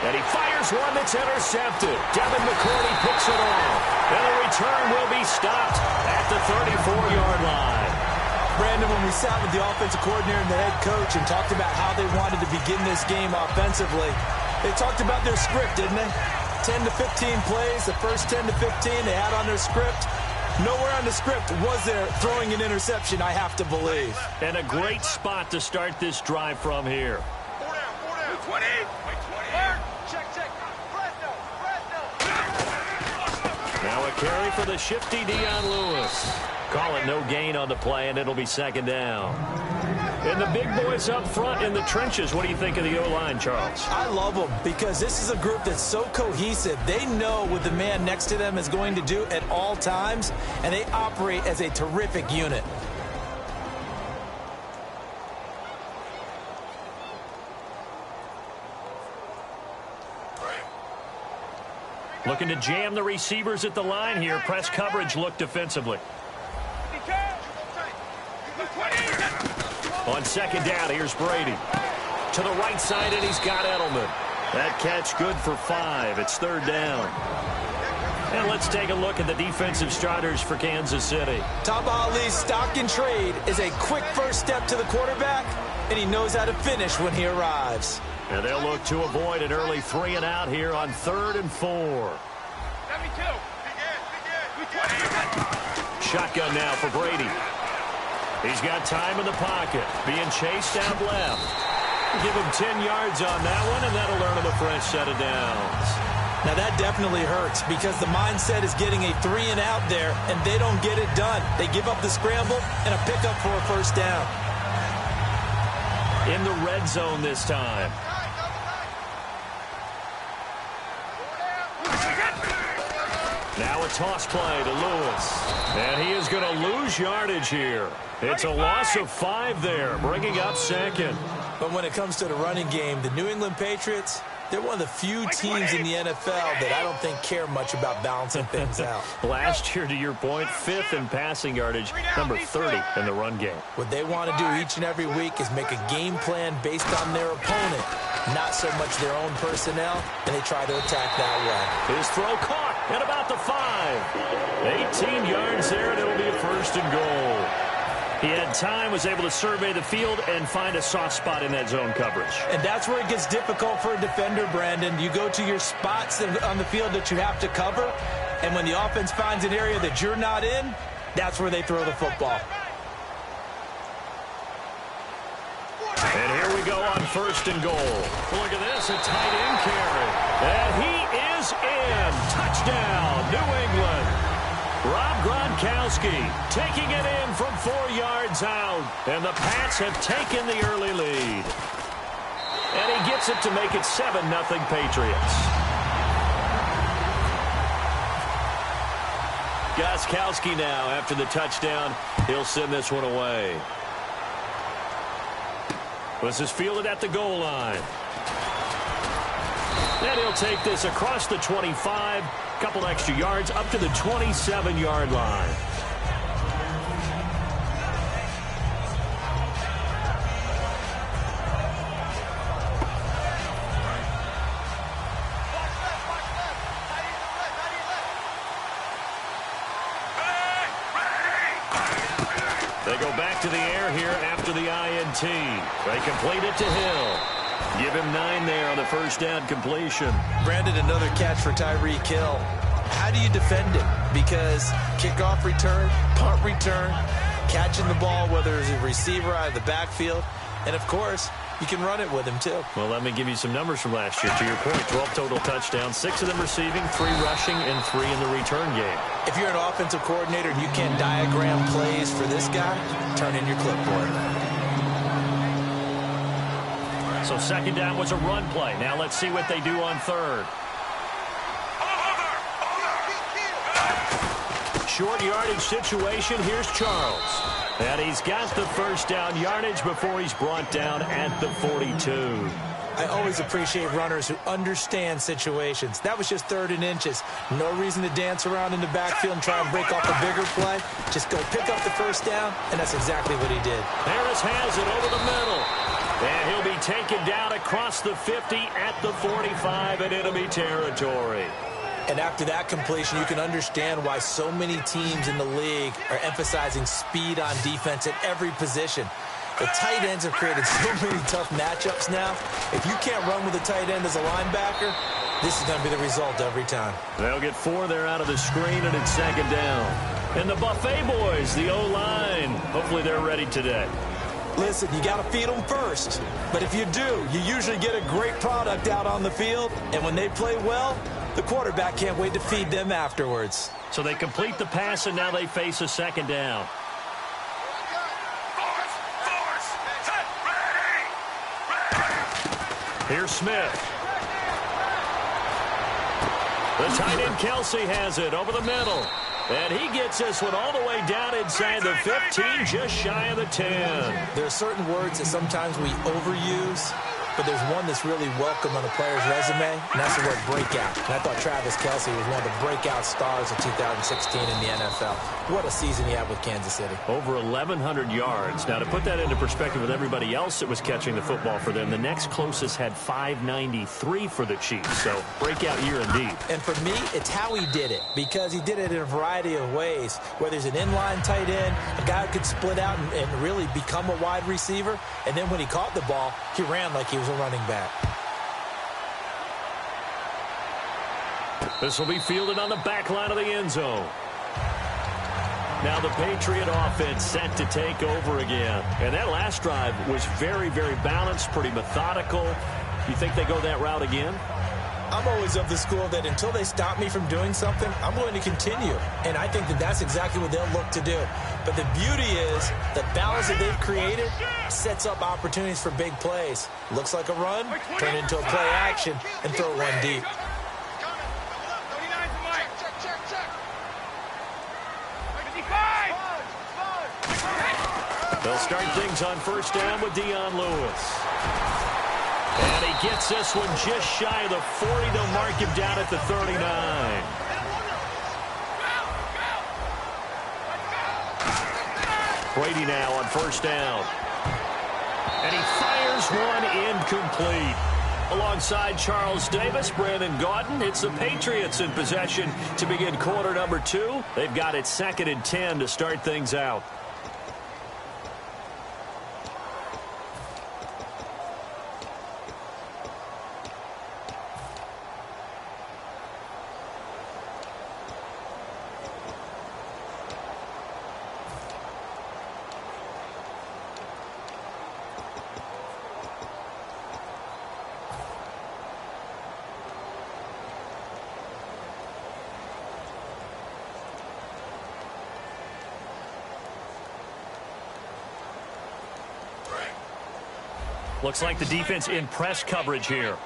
And he fires one that's intercepted. Devin McCourty picks it off. And the return will be stopped at the 34-yard line. Brandon, when we sat with the offensive coordinator and the head coach and talked about how they wanted to begin this game offensively, they talked about their script, didn't they? 10 to 15 plays, the first 10 to 15 they had on their script. Nowhere on the script was there throwing an interception, I have to believe. And a great spot to start this drive from here. 20. Now a carry for the shifty Dion Lewis. Call it no gain on the play, and it'll be second down. And the big boys up front in the trenches, what do you think of the O-line, Charles? I love them because this is a group that's so cohesive. They know what the man next to them is going to do at all times, and they operate as a terrific unit. Looking to jam the receivers at the line here. Press coverage look defensively. On second down, here's Brady. To the right side, and he's got Edelman. That catch good for 5. It's third down. And let's take a look at the defensive starters for Kansas City. Tom Ali's stock and trade is a quick first step to the quarterback, and he knows how to finish when he arrives. And they'll look to avoid an early 3 and out here on 3rd and 4. Shotgun now for Brady. He's got time in the pocket, being chased out left. Give him 10 yards on that one, and that'll earn him a fresh set of downs. Now that definitely hurts because the mindset is getting a 3 and out there, and they don't get it done. They give up the scramble and a pickup for a first down. In the red zone this time. Now a toss play to Lewis. And he is going to lose yardage here. It's a loss of 5 there, bringing up second. But when it comes to the running game, the New England Patriots, they're one of the few teams in the NFL that I don't think care much about balancing things out. Last year, to your point, 5th in passing yardage, number 30 in the run game. What they want to do each and every week is make a game plan based on their opponent, not so much their own personnel, and they try to attack that way. His throw caught at about the 5. 18 yards there, and it'll be a 1st and goal. He had time, was able to survey the field and find a soft spot in that zone coverage. And that's where it gets difficult for a defender, Brandon. You go to your spots on the field that you have to cover, and when the offense finds an area that you're not in, that's where they throw the football. And here we go on 1st and goal. Look at this, a tight end carry. And he is in. Touchdown, New England. Rob Gronkowski taking it in from 4 yards out. And the Pats have taken the early lead. And he gets it to make it 7-0 Patriots. Gronkowski now after the touchdown. He'll send this one away. This is fielded at the goal line. And he'll take this across the 25. Couple extra yards up to the 27-yard line. They go back to the air here after the INT. They complete it to Hill. Give him 9 there on the first down completion. Brandon, another catch for Tyreek Hill. How do you defend him? Because kickoff return, punt return, catching the ball, whether it's a receiver out of the backfield, and, of course, you can run it with him, too. Well, let me give you some numbers from last year. To your point, 12 total touchdowns, 6 of them receiving, 3 rushing, and 3 in the return game. If you're an offensive coordinator and you can't diagram plays for this guy, turn in your clipboard. So 2nd down was a run play. Now let's see what they do on 3rd. Short yardage situation. Here's Charles. And he's got the first down yardage before he's brought down at the 42. I always appreciate runners who understand situations. That was just 3rd and inches. No reason to dance around in the backfield and try and break off a bigger play. Just go pick up the first down, and that's exactly what he did. Harris has it over the middle. And he'll be taken down across the 50 at the 45 in enemy territory. And after that completion, you can understand why so many teams in the league are emphasizing speed on defense at every position. The tight ends have created so many tough matchups now. If you can't run with a tight end as a linebacker, this is going to be the result every time. They'll get 4 there out of the screen, and it's 2nd down. And the Buffet boys, the O-line, hopefully they're ready today. Listen, you got to feed them first. But if you do, you usually get a great product out on the field. And when they play well, the quarterback can't wait to feed them afterwards. So they complete the pass, and now they face a 2nd down. Here's Smith. The tight end Kelsey has it over the middle. And he gets this one all the way down inside the 15, just shy of the 10. There are certain words that sometimes we overuse, but there's one that's really welcome on a player's resume, and that's the word breakout. And I thought Travis Kelce was one of the breakout stars of 2016 in the NFL. What a season he had with Kansas City. Over 1,100 yards. Now, to put that into perspective with everybody else that was catching the football for them, the next closest had 593 for the Chiefs. So, breakout year indeed. And for me, it's how he did it, because he did it in a variety of ways. Whether he's an inline tight end, a guy who could split out and really become a wide receiver, and then when he caught the ball, he ran like he was a running back. This will be fielded on the back line of the end zone. Now the Patriot offense set to take over again. And that last drive was very, very balanced, pretty methodical. You think they go that route again? I'm always of the school that until they stop me from doing something, I'm going to continue. And I think that that's exactly what they'll look to do. But the beauty is the balance that they've created sets up opportunities for big plays. Looks like a run, turn it into a play action, and throw one deep. They'll start things on first down with Dion Lewis. And he gets this one just shy of the 40. They'll mark him down at the 39. Brady now on first down. And he fires one incomplete. Alongside Charles Davis, Brandon Gaudin, it's the Patriots in possession to begin quarter number 2. They've got it 2nd and 10 to start things out. Looks like the defense in press coverage here.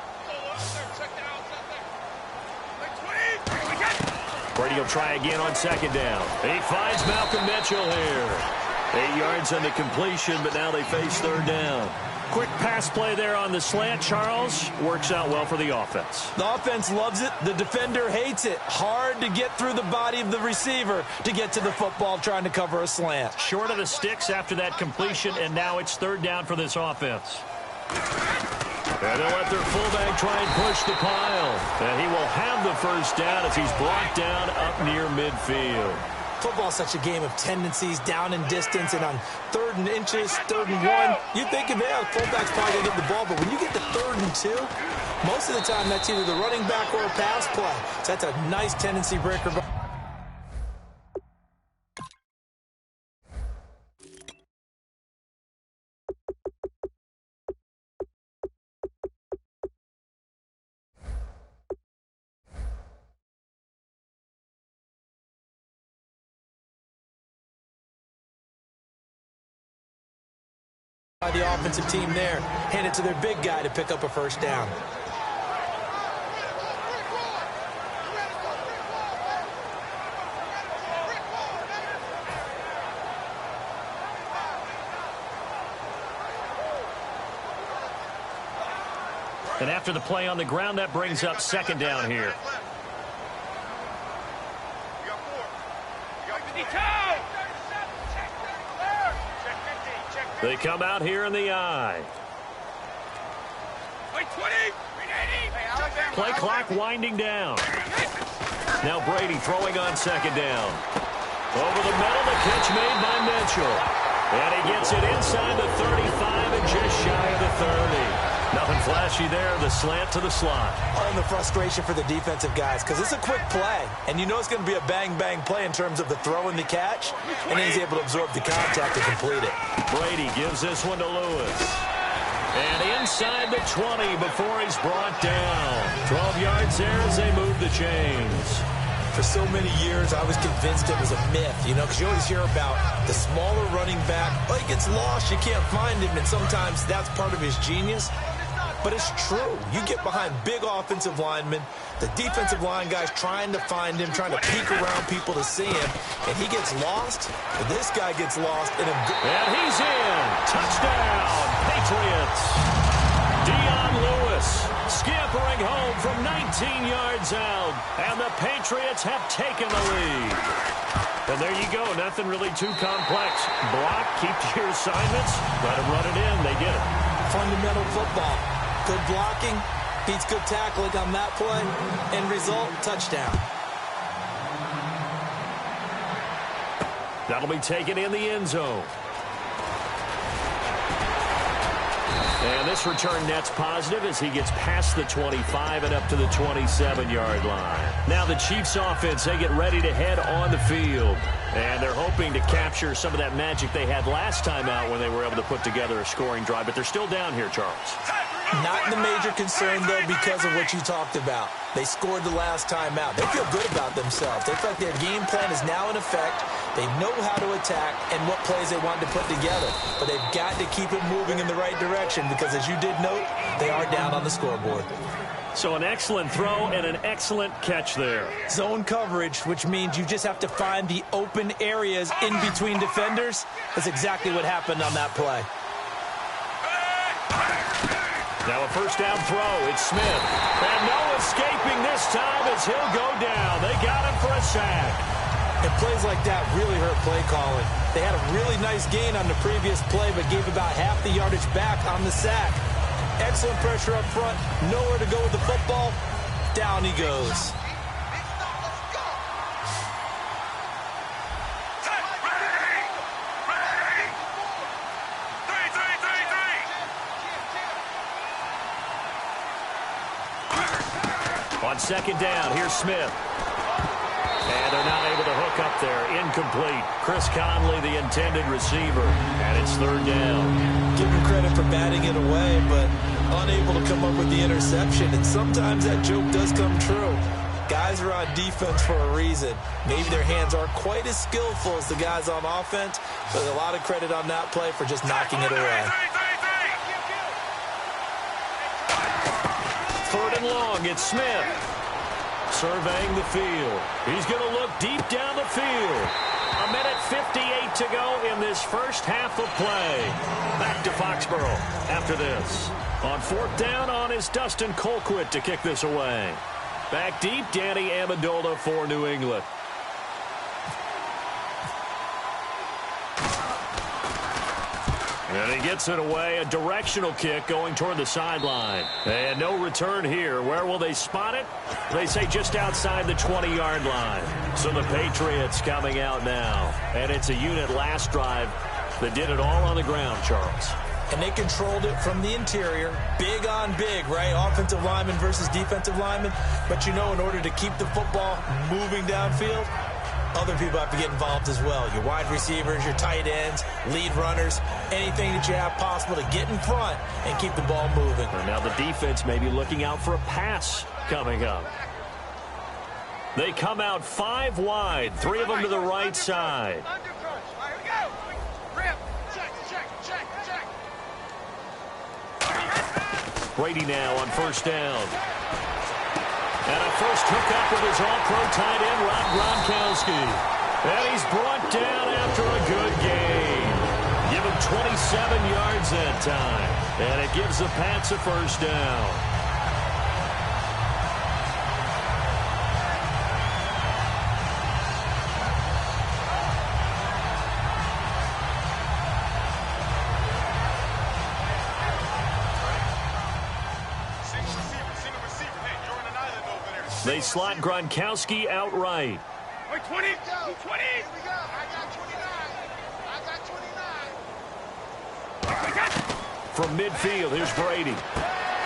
Brady will try again on second down. He finds Malcolm Mitchell here. 8 yards on the completion, but now they face third down. Quick pass play there on the slant. Charles, works out well for the offense. The offense loves it. The defender hates it. Hard to get through the body of the receiver to get to the football trying to cover a slant. Short of the sticks after that completion, and now it's third down for this offense. And they'll let their fullback try and push the pile. And he will have the first down as he's brought down up near midfield. Football's such a game of tendencies, down and distance, and on 3rd and inches, 3rd and 1, you think, yeah, fullback's probably going to get the ball, but when you get to 3rd and 2, most of the time that's either the running back or a pass play. So that's a nice tendency breaker. By the offensive team there, hand it to their big guy to pick up a first down. And after the play on the ground, that brings up second down here. They come out here in the eye. Play clock winding down. Now Brady throwing on second down. Over the middle, the catch made by Mitchell. And he gets it inside the 35 and just shy of the 30. Nothing flashy there, the slant to the slot. And the frustration for the defensive guys, because it's a quick play, and you know it's going to be a bang-bang play in terms of the throw and the catch, and he's able to absorb the contact to complete it. Brady gives this one to Lewis. And inside the 20 before he's brought down. 12 yards there as they move the chains. For so many years, I was convinced it was a myth, you know, because you always hear about the smaller running back. Oh, he gets lost, you can't find him, and sometimes that's part of his genius. But it's true. You get behind big offensive linemen, the defensive line guys trying to find him, trying to peek around people to see him, and he gets lost, and this guy gets lost. And he's in. Touchdown, Patriots. Dion Lewis scampering home from 19 yards out, and the Patriots have taken the lead. And there you go. Nothing really too complex. Block, keep to your assignments, let them run it in. They did it. Fundamental football. Good blocking beats good tackling on that play. End result, touchdown. That'll be taken in the end zone. And this return net's positive as he gets past the 25 and up to the 27-yard line. Now the Chiefs offense, they get ready to head on the field. And they're hoping to capture some of that magic they had last time out when they were able to put together a scoring drive. But they're still down here, Charles. Not the major concern, though, because of what you talked about. They scored the last time out. They feel good about themselves. They feel like their game plan is now in effect. They know how to attack and what plays they want to put together. But they've got to keep it moving in the right direction because, as you did note, they are down on the scoreboard. So an excellent throw and an excellent catch there. Zone coverage, which means you just have to find the open areas in between defenders. That's exactly what happened on that play. Now a first down throw. It's Smith. And no escaping this time as he'll go down. They got him for a sack. And plays like that really hurt play calling. They had a really nice gain on the previous play, but gave about half the yardage back on the sack. Excellent pressure up front. Nowhere to go with the football. Down he goes. On second down, here's Smith. And they're not able to hook up there. Incomplete. Chris Conley, the intended receiver. And it's third down. Give him credit for batting it away, but unable to come up with the interception. And sometimes that joke does come true. Guys are on defense for a reason. Maybe their hands aren't quite as skillful as the guys on offense, but a lot of credit on that play for just knocking it away. Third and long, it's Smith. Surveying the field. He's going to look deep down the field. 1:58 to go in this first half of play. Back to Foxborough after this. On fourth down on is Dustin Colquitt to kick this away. Back deep, Danny Amendola for New England. And he gets it away, a directional kick going toward the sideline. And no return here. Where will they spot it? They say just outside the 20-yard line. So the Patriots coming out now. And it's a unit last drive that did it all on the ground, Charles. And they controlled it from the interior. Big on big, right? Offensive lineman versus defensive lineman. But you know, in order to keep the football moving downfield, other people have to get involved as well. Your wide receivers, your tight ends, lead runners, anything that you have possible to get in front and keep the ball moving. And now the defense may be looking out for a pass coming up. They come out 5 wide, 3 of them to the right side. Brady now on first down. And a first hookup with his all-pro tight end, Rob Gronkowski. And he's brought down after a good game. Give him 27 yards that time. And it gives the Pats a first down. They slot Gronkowski outright. 20. 20. Here we go. I got 29. From midfield, here's Brady.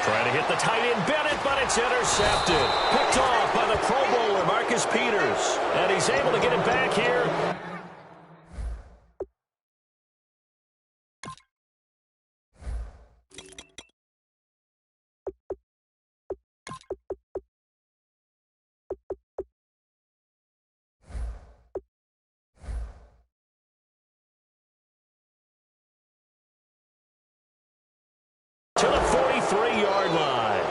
Trying to hit the tight end Bennett, but it's intercepted. Picked off by the Pro Bowler, Marcus Peters. And he's able to get it back here. To the 43-yard line.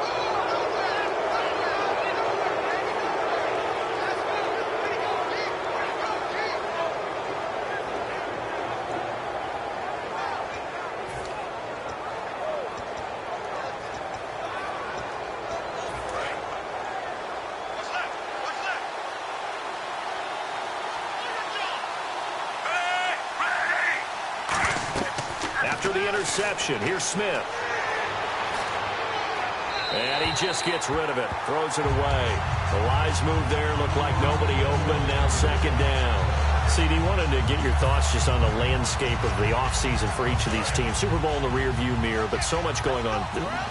after the interception. Here's Smith. And he just gets rid of it. Throws it away. The wise move there. Looked like nobody open. Now second down. CD, wanted to get your thoughts just on the landscape of the offseason for each of these teams. Super Bowl in the rearview mirror, but so much going on.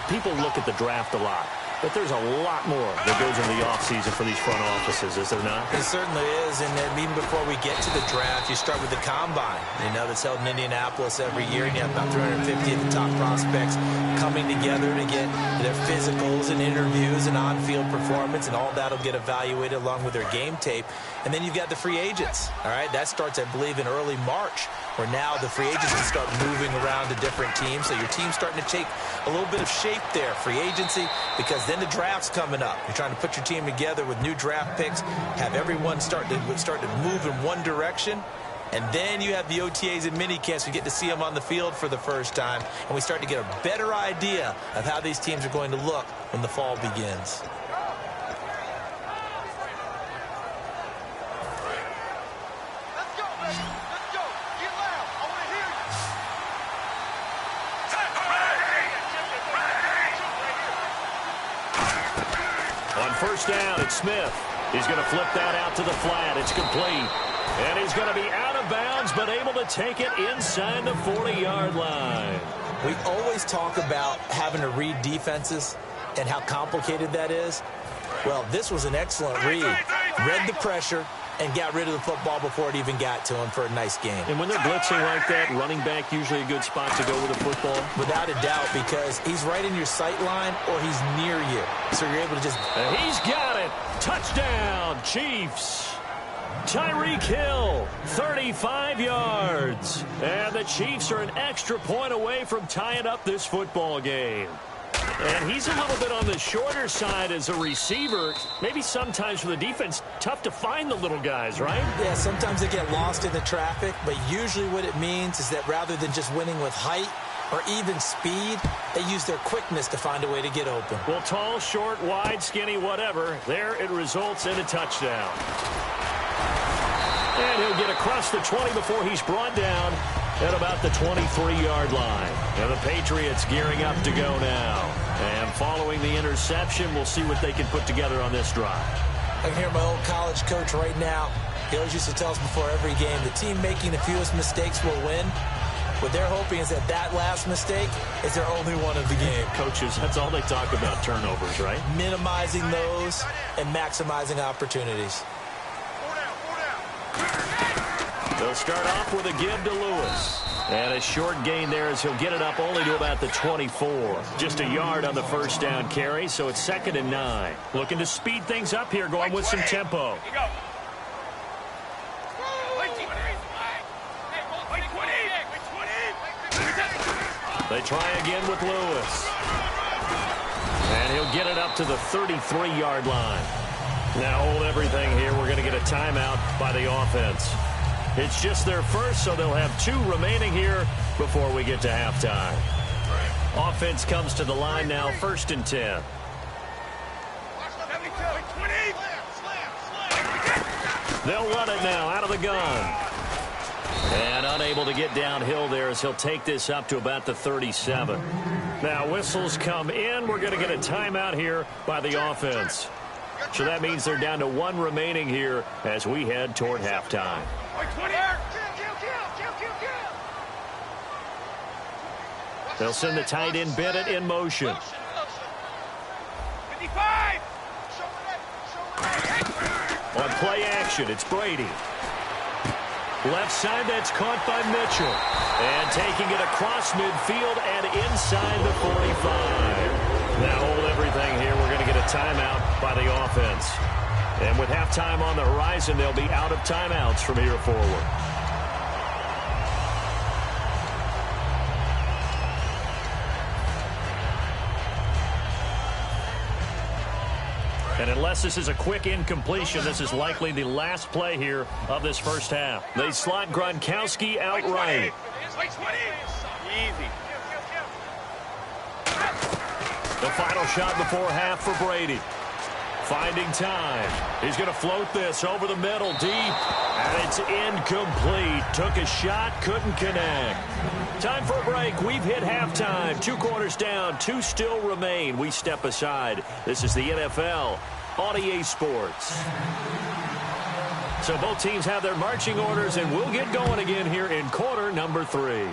People look at the draft a lot. But there's a lot more that goes into the offseason for these front offices, is there not? It certainly is, and then even before we get to the draft, you start with the combine. You know, that's held in Indianapolis every year, and you have about 350 of the top prospects coming together to get their physicals and interviews and on-field performance, and all that will get evaluated along with their game tape. And then you've got the free agents, all right? That starts, I believe, in early March, where now the free agents can start moving around to different teams, so your team's starting to take a little bit of shape there, free agency, because then the draft's coming up. You're trying to put your team together with new draft picks, have everyone start to move in one direction, and then you have the OTAs and mini camps. We get to see them on the field for the first time, and we start to get a better idea of how these teams are going to look when the fall begins. First down, it's Smith. He's going to flip that out to the flat. It's complete. And he's going to be out of bounds, but able to take it inside the 40-yard line. We always talk about having to read defenses and how complicated that is. Well, this was an excellent read. Read the pressure and got rid of the football before it even got to him for a nice game. And when they're blitzing like that, running back usually a good spot to go with the football? Without a doubt, because he's right in your sight line or he's near you. So you're able to just... And he's got it. Touchdown, Chiefs. Tyreek Hill, 35 yards. And the Chiefs are an extra point away from tying up this football game. And he's a little bit on the shorter side as a receiver. Maybe sometimes for the defense, tough to find the little guys, right? Yeah, sometimes they get lost in the traffic, but usually what it means is that rather than just winning with height or even speed, they use their quickness to find a way to get open. Well, tall, short, wide, skinny, whatever, there it results in a touchdown. And he'll get across the 20 before he's brought down at about the 23-yard line. And the Patriots gearing up to go now. And following the interception, we'll see what they can put together on this drive. I can hear my old college coach right now. He always used to tell us before every game, the team making the fewest mistakes will win. What they're hoping is that that last mistake is their only one of the game. Coaches, that's all they talk about, turnovers, right? Minimizing those and maximizing opportunities. They'll start off with a give to Lewis. And a short gain there as he'll get it up only to about the 24. Just a yard on the first down carry, so it's 2nd and 9. Looking to speed things up here, going with some tempo. They try again with Lewis. And he'll get it up to the 33-yard line. Now hold everything here. We're going to get a timeout by the offense. It's just their first, so they'll have 2 remaining here before we get to halftime. Offense comes to the line now, 1st and 10. They'll run it now out of the gun. And unable to get downhill there as he'll take this up to about the 37. Now whistles come in. We're going to get a timeout here by the offense. So that means they're down to 1 remaining here as we head toward halftime. They'll send the tight end Bennett in motion. 55. On play action, it's Brady. Left side, that's caught by Mitchell. And taking it across midfield and inside the 45. Now hold everything here. We're going to get a timeout by the offense. And with halftime on the horizon, they'll be out of timeouts from here forward. And unless this is a quick incompletion, this is likely the last play here of this first half. They slot Gronkowski out right. Easy. The final shot before half for Brady. Finding time. He's going to float this over the middle, deep. And it's incomplete. Took a shot, couldn't connect. Time for a break. We've hit halftime. 2 quarters down, 2 still remain. We step aside. This is the NFL on EA Sports. So both teams have their marching orders, and we'll get going again here in quarter number 3.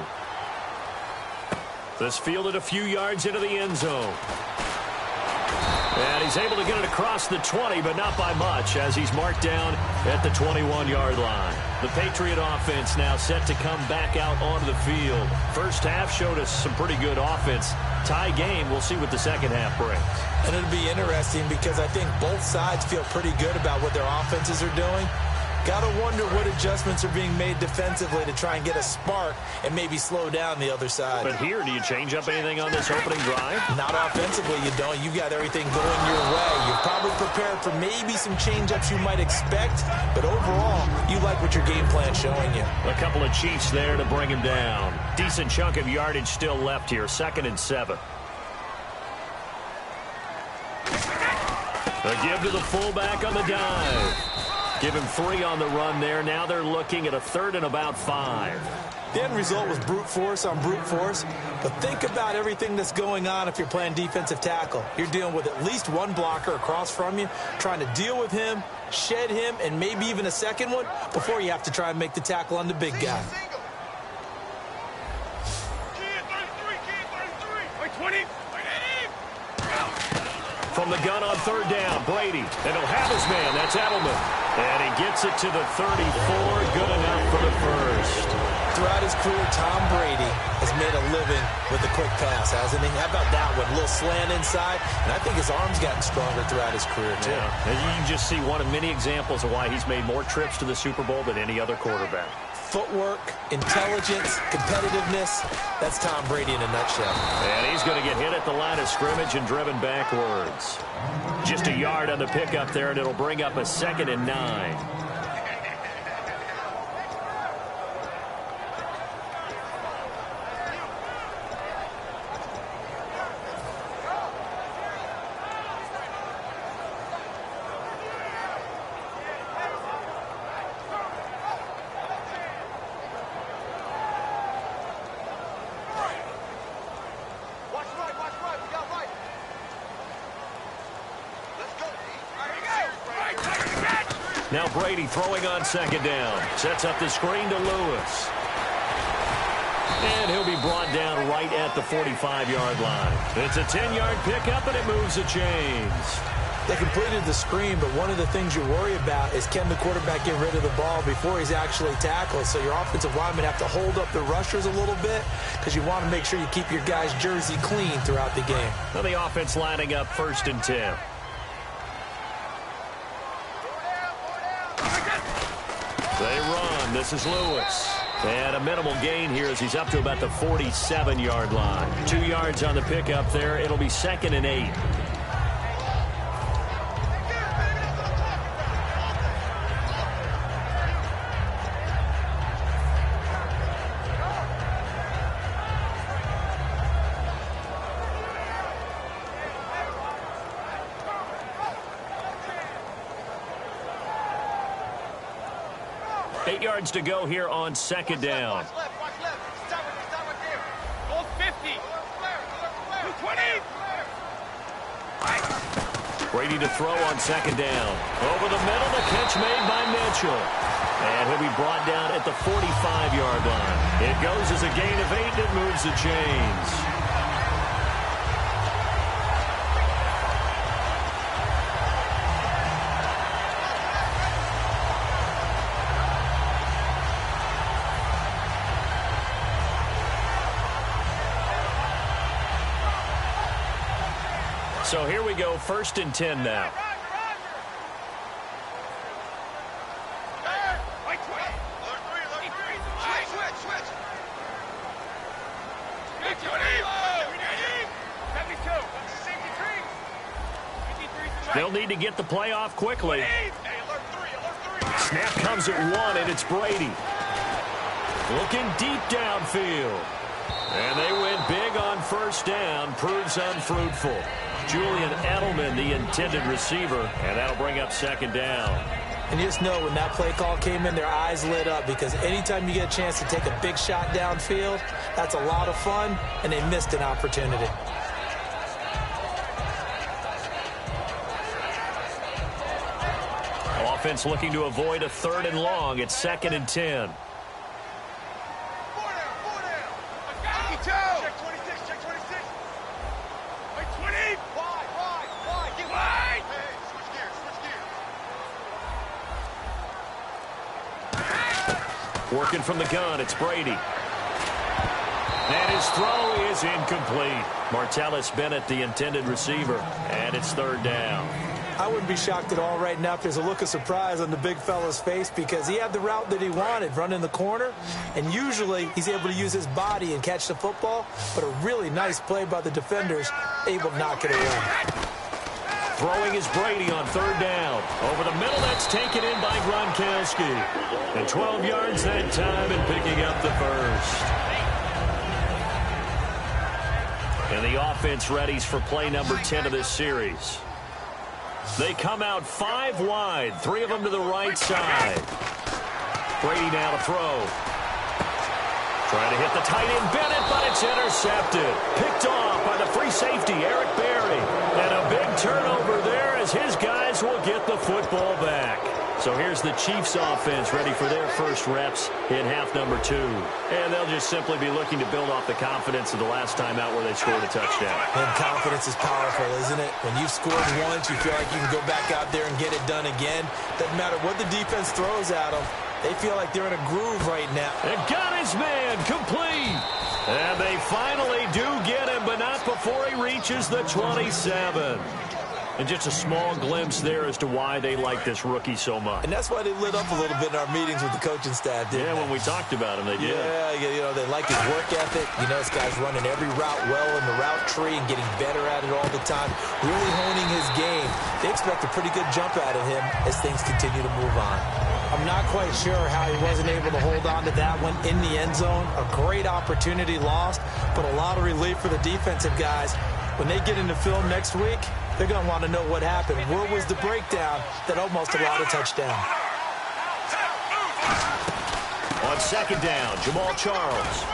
This fielded a few yards into the end zone. And he's able to get it across the 20, but not by much, as he's marked down at the 21-yard line. The Patriot offense now set to come back out onto the field. First half showed us some pretty good offense. Tie game, we'll see what the second half brings. And it'll be interesting because I think both sides feel pretty good about what their offenses are doing. Got to wonder what adjustments are being made defensively to try and get a spark and maybe slow down the other side. But here, do you change up anything on this opening drive? Not offensively, you don't. You got everything going your way. You're probably prepared for maybe some change-ups you might expect, but overall, you like what your game plan's showing you. A couple of Chiefs there to bring him down. Decent chunk of yardage still left here, 2nd and 7. A give to the fullback on the dive. Give him 3 on the run there. Now they're looking at a 3rd and about 5. The end result was brute force on brute force. But think about everything that's going on if you're playing defensive tackle. You're dealing with at least one blocker across from you, trying to deal with him, shed him, and maybe even a second one before you have to try and make the tackle on the big guy. From the gun on 3rd down, Brady. And he'll have his man. That's Edelman. And he gets it to the 34. Good enough for the first. Throughout his career, Tom Brady has made a living with the quick pass, hasn't he? How about that one? A little slant inside. And I think his arm's gotten stronger throughout his career, too. Yeah. And you can just see one of many examples of why he's made more trips to the Super Bowl than any other quarterback. Footwork, intelligence, competitiveness. That's Tom Brady in a nutshell. And he's going to get hit at the line of scrimmage and driven backwards. Just a yard on the pickup there, and it'll bring up a 2nd and 9. Now Brady throwing on 2nd down. Sets up the screen to Lewis. And he'll be brought down right at the 45-yard line. It's a 10-yard pickup, and it moves the chains. They completed the screen, but one of the things you worry about is can the quarterback get rid of the ball before he's actually tackled? So your offensive linemen have to hold up the rushers a little bit because you want to make sure you keep your guy's jersey clean throughout the game. Now the offense lining up 1st and 10. They run. This is Lewis. And a minimal gain here as he's up to about the 47-yard line. 2 yards on the pickup there. It'll be 2nd and 8. Yards to go here on 2nd down. Watch left. Stop right there. Goal 50. 20. Brady to throw on 2nd down. Over the middle, the catch made by Mitchell. And he'll be brought down at the 45-yard line. It goes as a gain of 8, and it moves the chains. So here we go, 1st and 10 now. They'll need to get the play off quickly. Snap comes at 1, and it's Brady. Looking deep downfield. And they went big on 1st down. Proves unfruitful. Julian Edelman, the intended receiver, and that'll bring up second down. And you just know when that play call came in, their eyes lit up, because anytime you get a chance to take a big shot downfield, that's a lot of fun, and they missed an opportunity. Offense looking to avoid a 3rd and long. It's 2nd and 10. Check 26, check 26. Wait, 20. Wide. Get wide. Hey, switch gears. Working from the gun, it's Brady. And his throw is incomplete. Martellus Bennett, the intended receiver, and it's 3rd down. I wouldn't be shocked at all right now if there's a look of surprise on the big fella's face, because he had the route that he wanted, running the corner, and usually he's able to use his body and catch the football, but a really nice play by the defenders, able to knock it away. Throwing is Brady on 3rd down. Over the middle, that's taken in by Gronkowski. And 12 yards that time and picking up the first. And the offense readies for play number 10 of this series. They come out 5 wide, 3 of them to the right side. Brady now to throw. Trying to hit the tight end Bennett, but it's intercepted. Picked off by the free safety, Eric Berry. And a big turnover there as his guys will get the football back. So here's the Chiefs offense ready for their first reps in half number 2. And they'll just simply be looking to build off the confidence of the last time out where they scored a touchdown. And confidence is powerful, isn't it? When you've scored once, you feel like you can go back out there and get it done again. Doesn't matter what the defense throws at them. They feel like they're in a groove right now. And got his man complete. And they finally do get him, but not before he reaches the 27. And just a small glimpse there as to why they like this rookie so much. And that's why they lit up a little bit in our meetings with the coaching staff, didn't they? When we talked about him, they did. Yeah, you know, they like his work ethic. You know, this guy's running every route well in the route tree and getting better at it all the time, really honing his game. They expect a pretty good jump out of him as things continue to move on. I'm not quite sure how he wasn't able to hold on to that one in the end zone. A great opportunity lost, but a lot of relief for the defensive guys. When they get into film next week, they're going to want to know what happened. Where was the breakdown that almost allowed a touchdown? On 2nd down, Jamal Charles.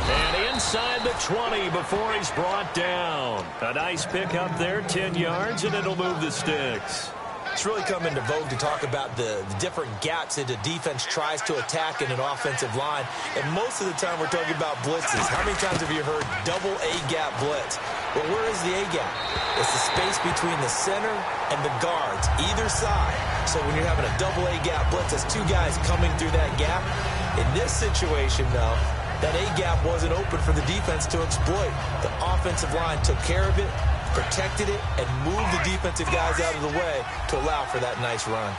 And inside the 20 before he's brought down. A nice pick up there, 10 yards, and it'll move the sticks. It's really come into vogue to talk about the different gaps that the defense tries to attack in an offensive line. And most of the time we're talking about blitzes. How many times have you heard double A-gap blitz? Well, where is the A-gap? It's the space between the center and the guards, either side. So when you're having a double A-gap blitz, that's 2 guys coming through that gap. In this situation, though, that A-gap wasn't open for the defense to exploit. The offensive line took care of it, protected it, and moved the defensive guys out of the way to allow for that nice run.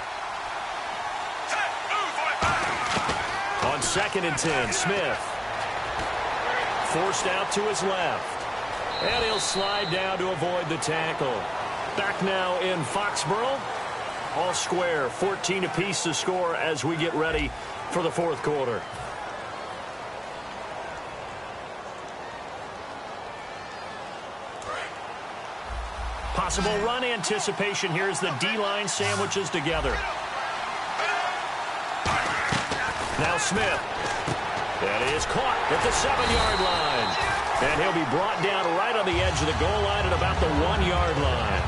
On 2nd and 10, Smith. Forced out to his left. And he'll slide down to avoid the tackle. Back now in Foxborough. All square, 14 apiece to score as we get ready for the 4th quarter. Possible run anticipation here as the D-line sandwiches together. Now Smith. That is caught at the 7-yard line. And he'll be brought down right on the edge of the goal line at about the 1-yard line.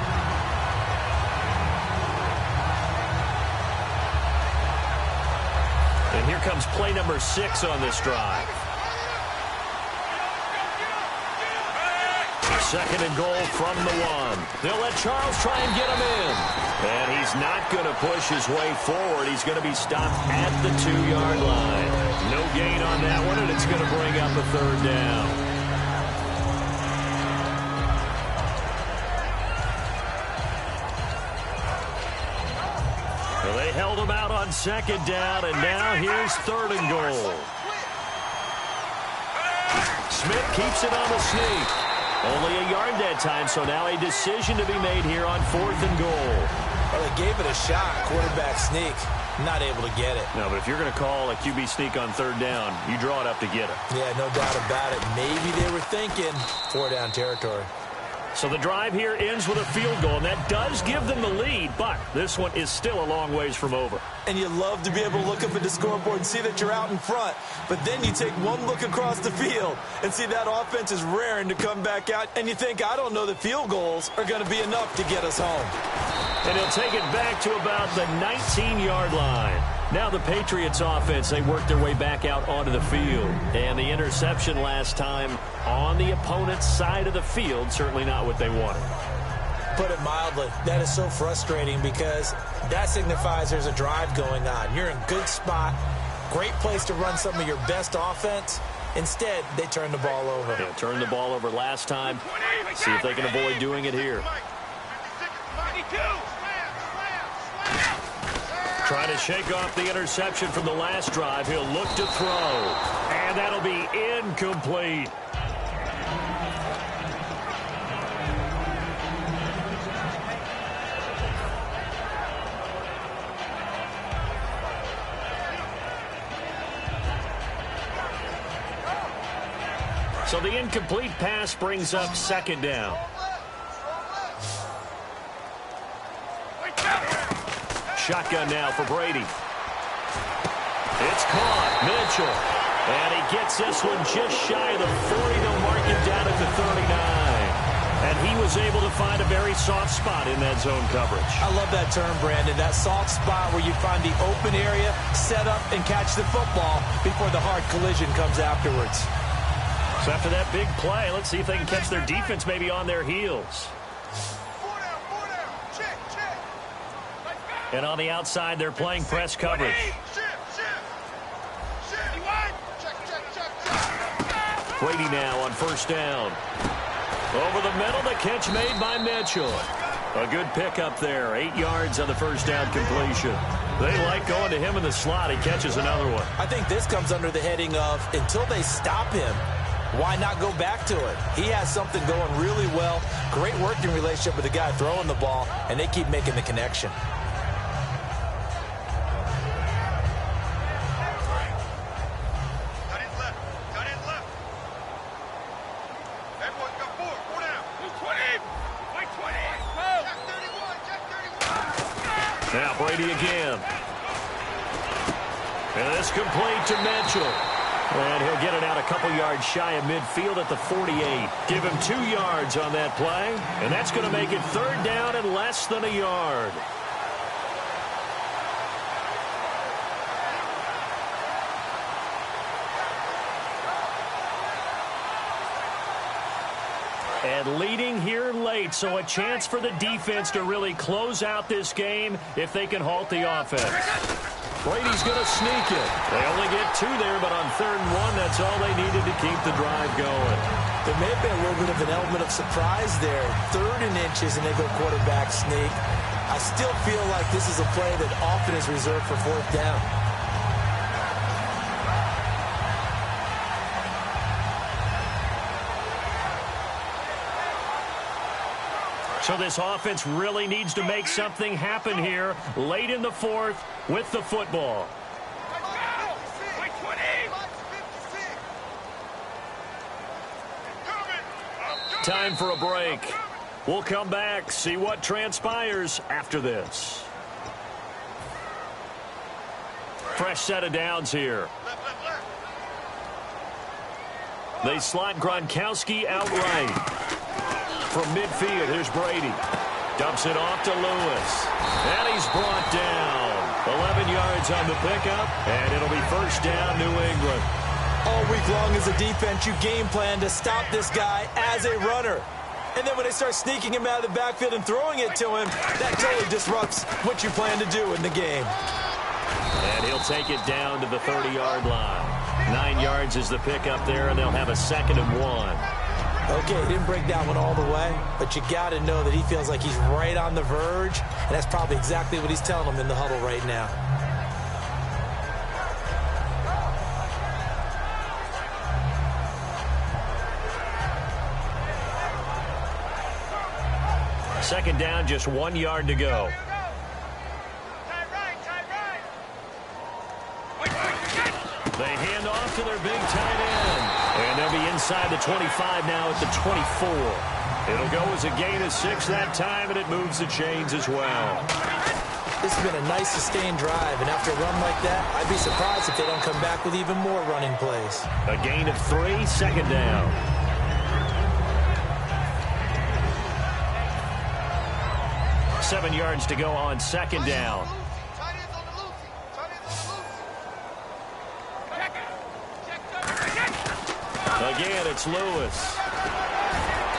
And here comes play number 6 on this drive. 2nd and goal from the 1. They'll let Charles try and get him in. And he's not going to push his way forward. He's going to be stopped at the 2-yard line. No gain on that one, and it's going to bring up a 3rd down. Well, they held him out on 2nd down, and now here's 3rd and goal. Smith keeps it on the sneak. Only a yard that time, so now a decision to be made here on 4th and goal. Well, they gave it a shot, quarterback sneak. Not able to get it. No, but if you're going to call a QB sneak on 3rd down, you draw it up to get it. Yeah, no doubt about it. Maybe they were thinking 4-down territory. So the drive here ends with a field goal, and that does give them the lead, but this one is still a long ways from over. And you love to be able to look up at the scoreboard and see that you're out in front, but then you take one look across the field and see that offense is raring to come back out, and you think, I don't know that field goals are going to be enough to get us home. And he'll take it back to about the 19-yard line. Now the Patriots offense, they work their way back out onto the field. And the interception last time on the opponent's side of the field, certainly not what they wanted. Put it mildly, that is so frustrating because that signifies there's a drive going on. You're in a good spot, great place to run some of your best offense. Instead, they turn the ball over. Yeah, turned the ball over last time. See if they can avoid doing it here. Trying to shake off the interception from the last drive. He'll look to throw. And that'll be incomplete. So the incomplete pass brings up second down. Shotgun now for Brady. It's caught. Mitchell. And he gets this one just shy of the 40. They'll mark him down at the 39. And he was able to find a very soft spot in that zone coverage. I love that term, Brandon. That soft spot where you find the open area, set up, and catch the football before the hard collision comes afterwards. So after that big play, let's see if they can catch their defense maybe on their heels. And on the outside, they're playing press coverage. Brady now on first down. Over the middle, the catch made by Mitchell. A good pickup there. 8 yards on the first down completion. They like going to him in the slot. He catches another one. I think this comes under the heading of until they stop him, why not go back to it? He has something going really well. Great working relationship with the guy throwing the ball, and they keep making the connection. Now Brady again. And this complete to Mitchell. And he'll get it out a couple yards shy of midfield at the 48. Give him 2 yards on that play. And that's going to make it third down and less than a yard. And leading here late, so a chance for the defense to really close out this game if they can halt the offense. Brady's going to sneak it. They only get 2 there, but on 3rd and 1, that's all they needed to keep the drive going. There may have been a little bit of an element of surprise there. 3rd and inches, and they go quarterback sneak. I still feel like this is a play that often is reserved for 4th down. So this offense really needs to make something happen here late in the 4th with the football. Time for a break. We'll come back, see what transpires after this. Fresh set of downs here. They slot Gronkowski outright. From midfield, here's Brady. Dumps it off to Lewis. And he's brought down. 11 yards on the pickup, and it'll be first down, New England. All week long as a defense, you game plan to stop this guy as a runner. And then when they start sneaking him out of the backfield and throwing it to him, that totally disrupts what you plan to do in the game. And he'll take it down to the 30-yard line. 9 yards is the pickup there, and they'll have a 2nd and 1. Okay, he didn't break that one all the way, but you got to know that he feels like he's right on the verge, and that's probably exactly what he's telling them in the huddle right now. Second down, just 1 yard to go. They hand off to their big tight end. And they'll be inside the 25 now at the 24. It'll go as a gain of 6 that time, and it moves the chains as well. This has been a nice sustained drive, and after a run like that, I'd be surprised if they don't come back with even more running plays. A gain of 3, second down. Seven yards to go on second down. Again, it's Lewis.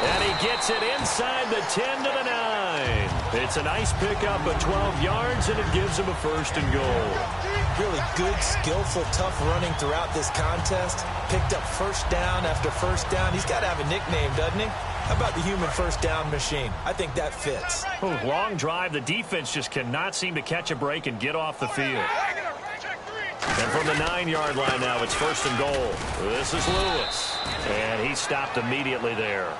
And he gets it inside the 10 to the 9. It's a nice pickup of 12 yards, and it gives him a first and goal. Really good, skillful, tough running throughout this contest. Picked up first down after first down. He's got to have a nickname, doesn't he? How about the human first down machine? I think that fits. Oh, long drive. The defense just cannot seem to catch a break and get off the field. And from the 9-yard line now, it's first and goal. This is Lewis. And he stopped immediately there.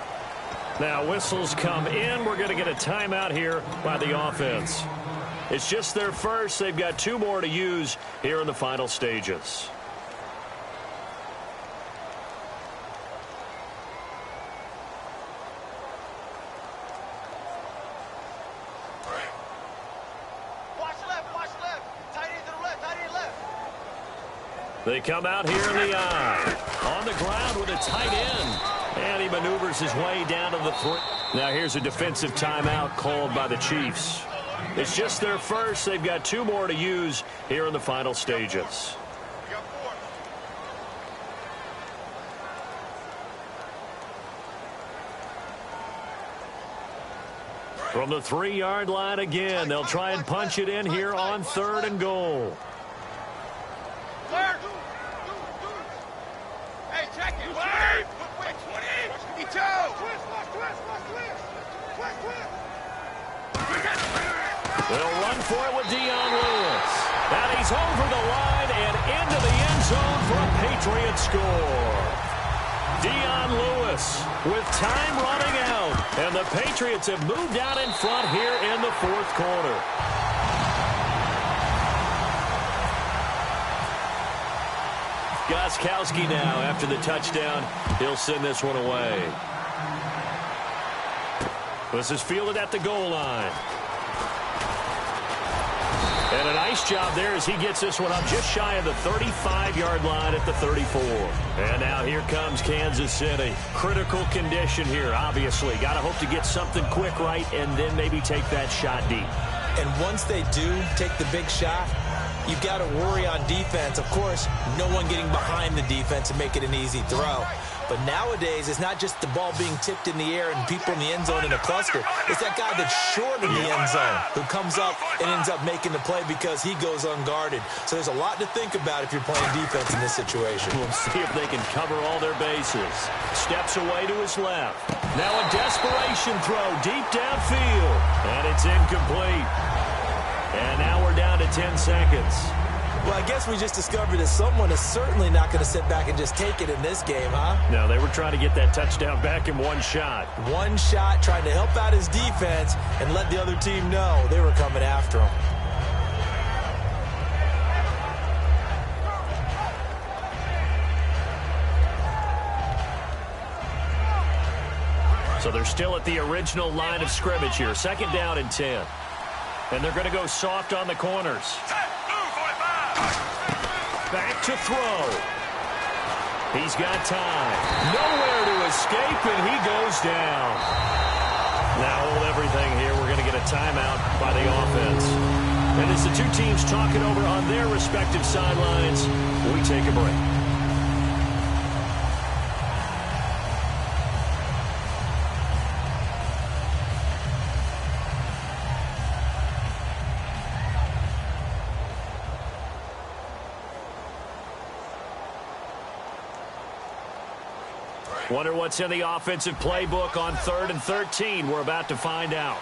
Now, whistles come in. We're going to get a timeout here by the offense. It's just their first. They've got 2 more to use here in the final stages. They come out here in the eye. On the ground with a tight end. And he maneuvers his way down to the 3. Now here's a defensive timeout called by the Chiefs. It's just their first. They've got 2 more to use here in the final stages. From the 3-yard line again, they'll try and punch it in here on 3rd and goal. Hey, check it. Wait. 20. 22. They'll run for it with Dion Lewis. And he's over the line and into the end zone for a Patriot score. Dion Lewis with time running out. And the Patriots have moved out in front here in the 4th quarter. Gostkowski now after the touchdown. He'll send this one away. This is fielded at the goal line. And a nice job there as he gets this one up just shy of the 35-yard line at the 34. And now here comes Kansas City. Critical condition here, obviously. Got to hope to get something quick right and then maybe take that shot deep. And once they do take the big shot, you've got to worry on defense. Of course, no one getting behind the defense and make it an easy throw. But nowadays, it's not just the ball being tipped in the air and people in the end zone in a cluster. It's that guy that's short in the end zone who comes up and ends up making the play because he goes unguarded. So there's a lot to think about if you're playing defense in this situation. We'll see if they can cover all their bases. Steps away to his left. Now a desperation throw deep downfield. And it's incomplete. And now we're down to 10 seconds. Well, I guess we just discovered that someone is certainly not going to sit back and just take it in this game, huh? No, they were trying to get that touchdown back in one shot. One shot, trying to help out his defense and let the other team know they were coming after him. So they're still at the original line of scrimmage here. 2nd down and 10. And they're going to go soft on the corners. Back to throw. He's got time. Nowhere to escape, and he goes down. Now hold everything here. We're going to get a timeout by the offense. And as the 2 teams talk it over on their respective sidelines, we take a break. Wonder what's in the offensive playbook on 3rd and 13. We're about to find out.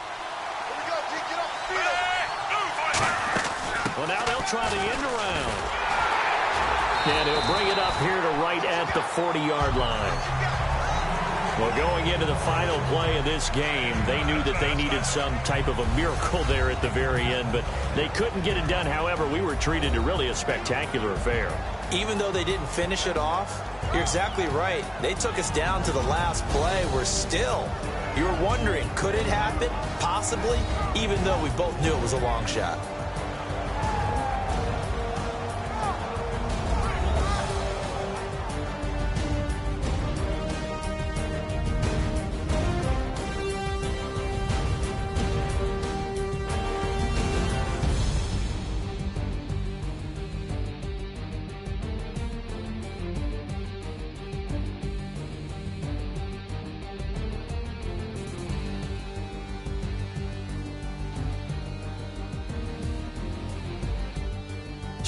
Well, now they'll try the end around. And he'll bring it up here to right at the 40-yard line. Well, going into the final play of this game, they knew that they needed some type of a miracle there at the very end, but they couldn't get it done. However, we were treated to really a spectacular affair. Even though they didn't finish it off, you're exactly right. They took us down to the last play. We're still You were wondering, could it happen? Possibly, even though we both knew it was a long shot.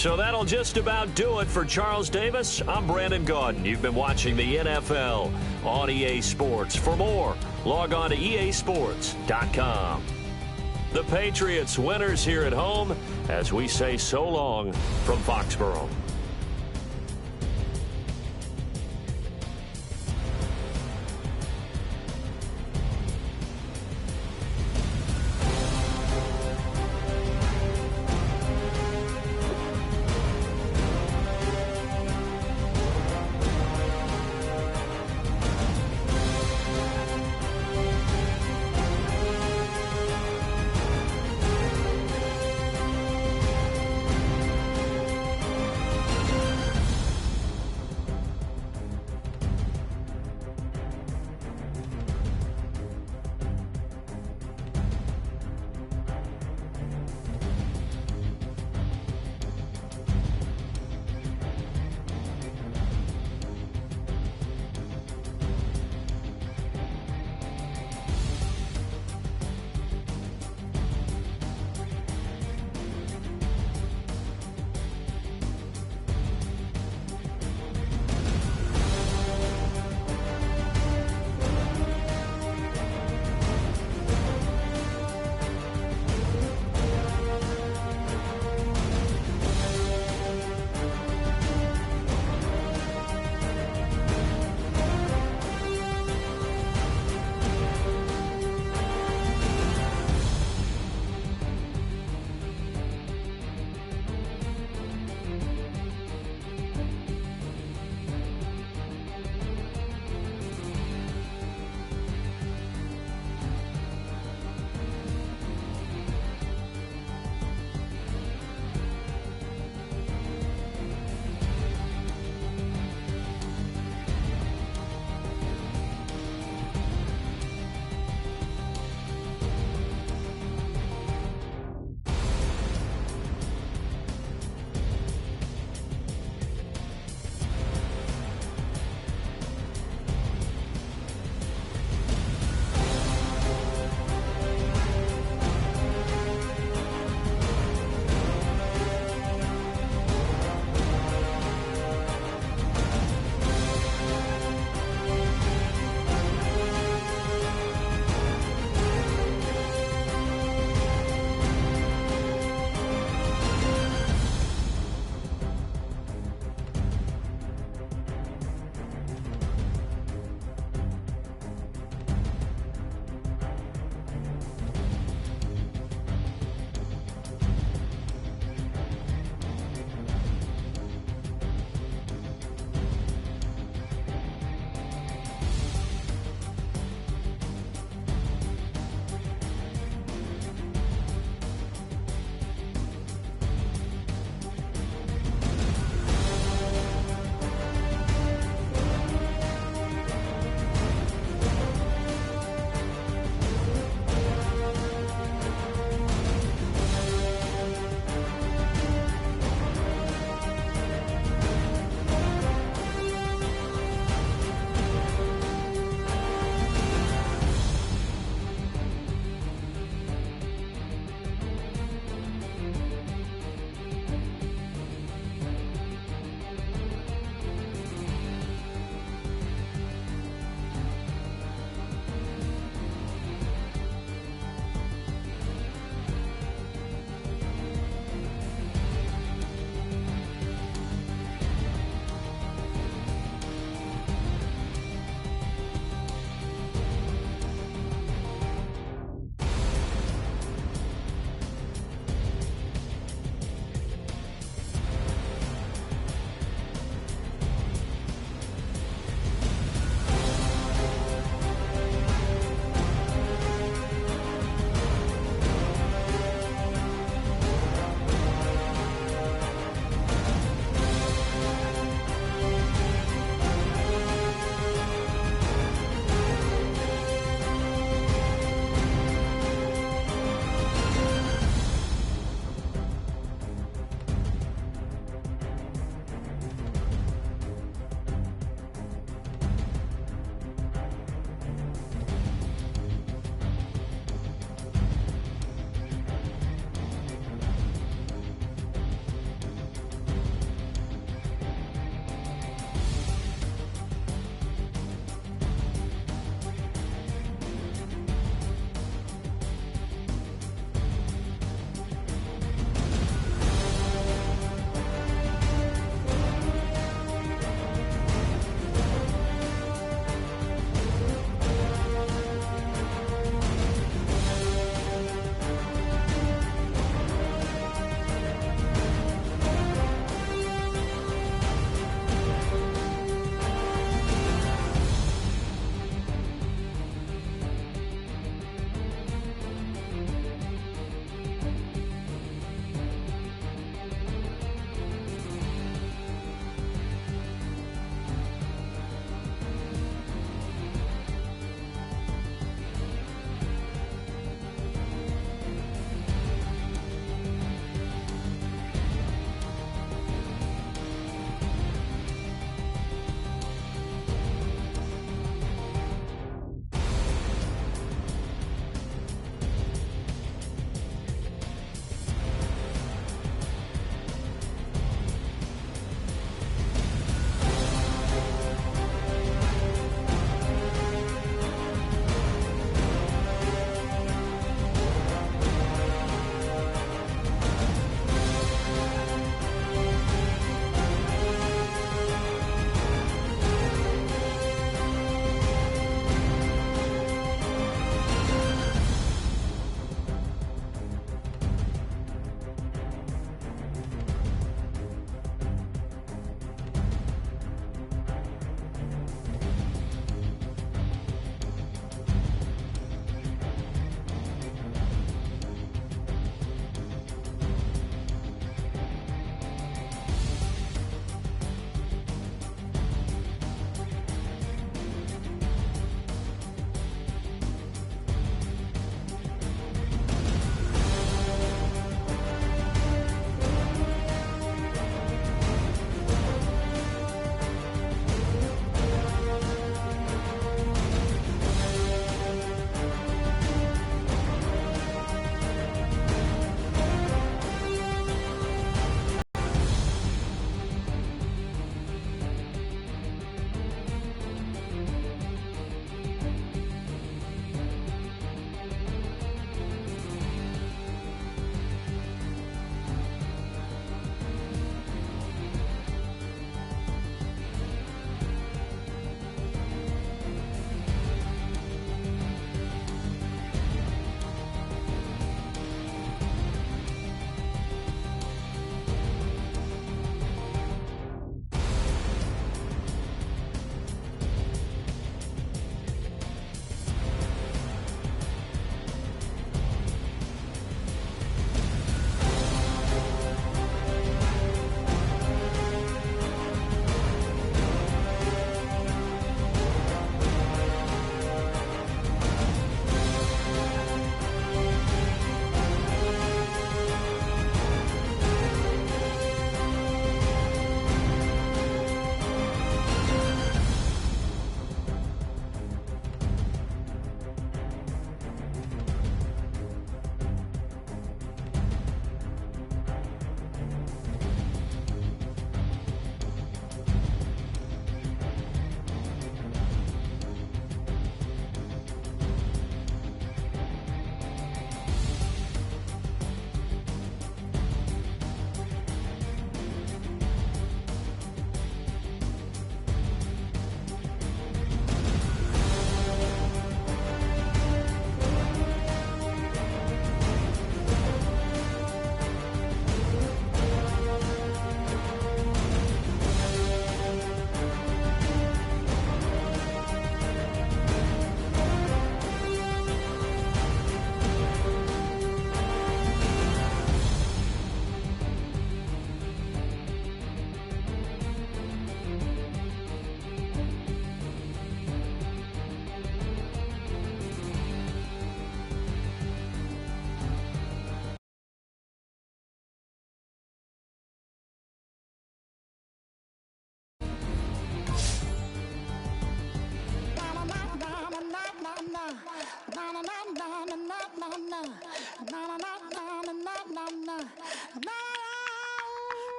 So that'll just about do it for Charles Davis. I'm Brandon Gaudin. You've been watching the NFL on EA Sports. For more, log on to easports.com. The Patriots winners here at home as we say so long from Foxborough.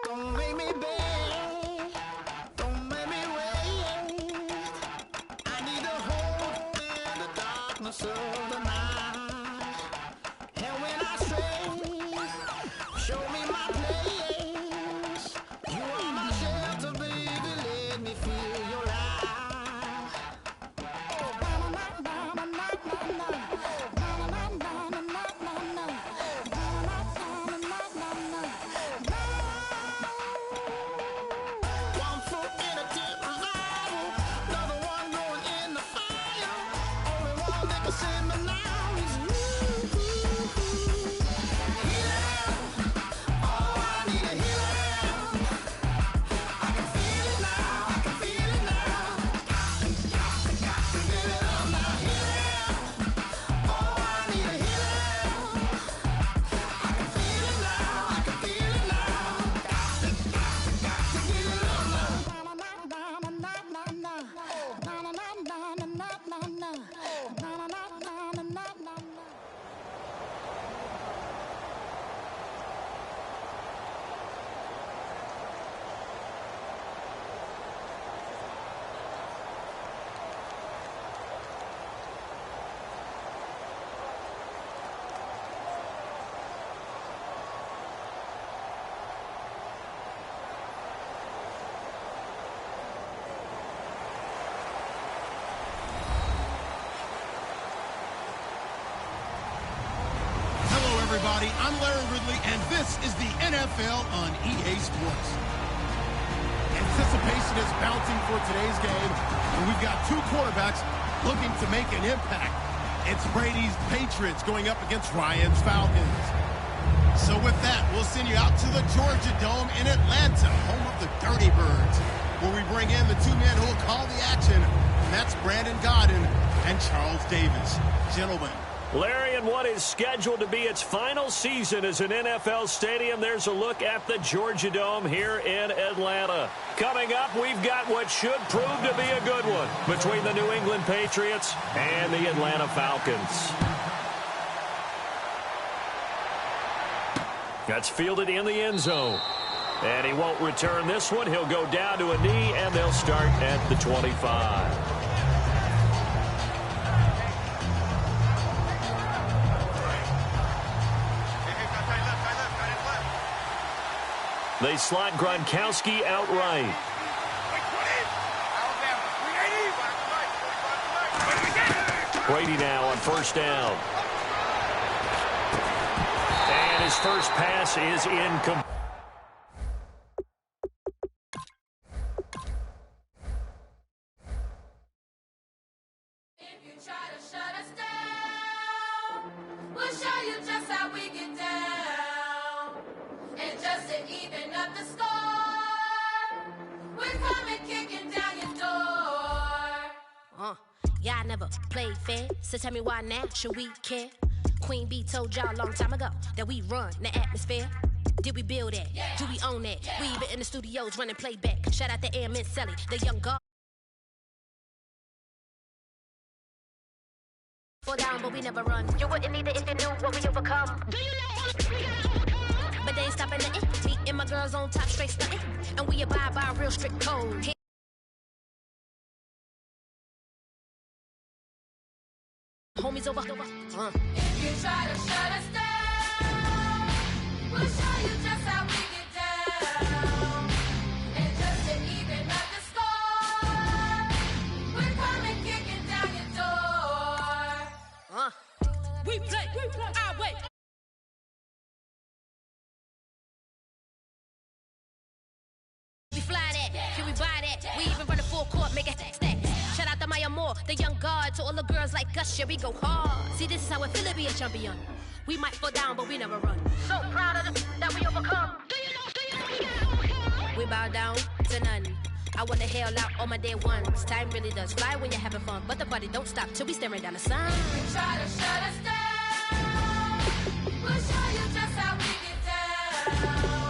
Don't make me beg, don't make me wait. I need a hope in the darkness of the night. And when I stray, show me my place. You are my shelter, baby, let me feel your light. One foot in a deep revival, another one going in the fire. Only one that can save me now is you. Healing, oh, I need a healing. I can feel it now, I can feel it now. Got to get it up now. Healing, oh, I need a healing. I can feel it now, I can feel it now. Got to get it up now. Hello, everybody. I'm Larry Ridley, and this is the NFL on EA Sports. Anticipation is bouncing for today's game, and we've got two quarterbacks looking to make an impact. It's Brady's Patriots going up against Ryan's Falcons. So with that, we'll send you out to the Georgia Dome in Atlanta, home of the Dirty Birds, where we bring in the two men who will call the action, and that's Brandon Godden and Charles Davis. Gentlemen. Larry, in what is scheduled to be its final season as an NFL stadium, there's a look at the Georgia Dome here in Atlanta. Coming up, we've got what should prove to be a good one between the New England Patriots and the Atlanta Falcons. That's fielded in the end zone. And he won't return this one. He'll go down to a knee, and they'll start at the 25. They slot Gronkowski outright. Brady now on first down. And his first pass is incomplete. Y'all never played fair, so tell me why now should we care? Queen Bee told y'all a long time ago that we run the atmosphere. Did we build that? Yeah. Do we own that? Yeah. We even in the studios running playback. Shout out to Airman Selly, the young guard. Fall down, but we never run. You wouldn't need it if you knew what we overcome. Do you know? But they ain't stopping nothing. Me and my girls on top straight stunting, and we abide by a real strict code. Homies over. If you try to shut us down, we'll show you just how we get down. And just to even up the score, we're coming kicking down your door. We play our way. We fly that, can we buy that? We even run a full court, make it stack. Shout out to Maya Moore, the young guard, to all the girls like us, yeah, we go hard. See, this is how it feel to be a champion. We might fall down, but we never run. So proud of them that we overcome. Do you know? We bow down to none. I wanna hail out all my day ones. Time really does fly when you're having fun, but the party don't stop till we staring down the sun. You try to shut us down, we'll show you just how we get down.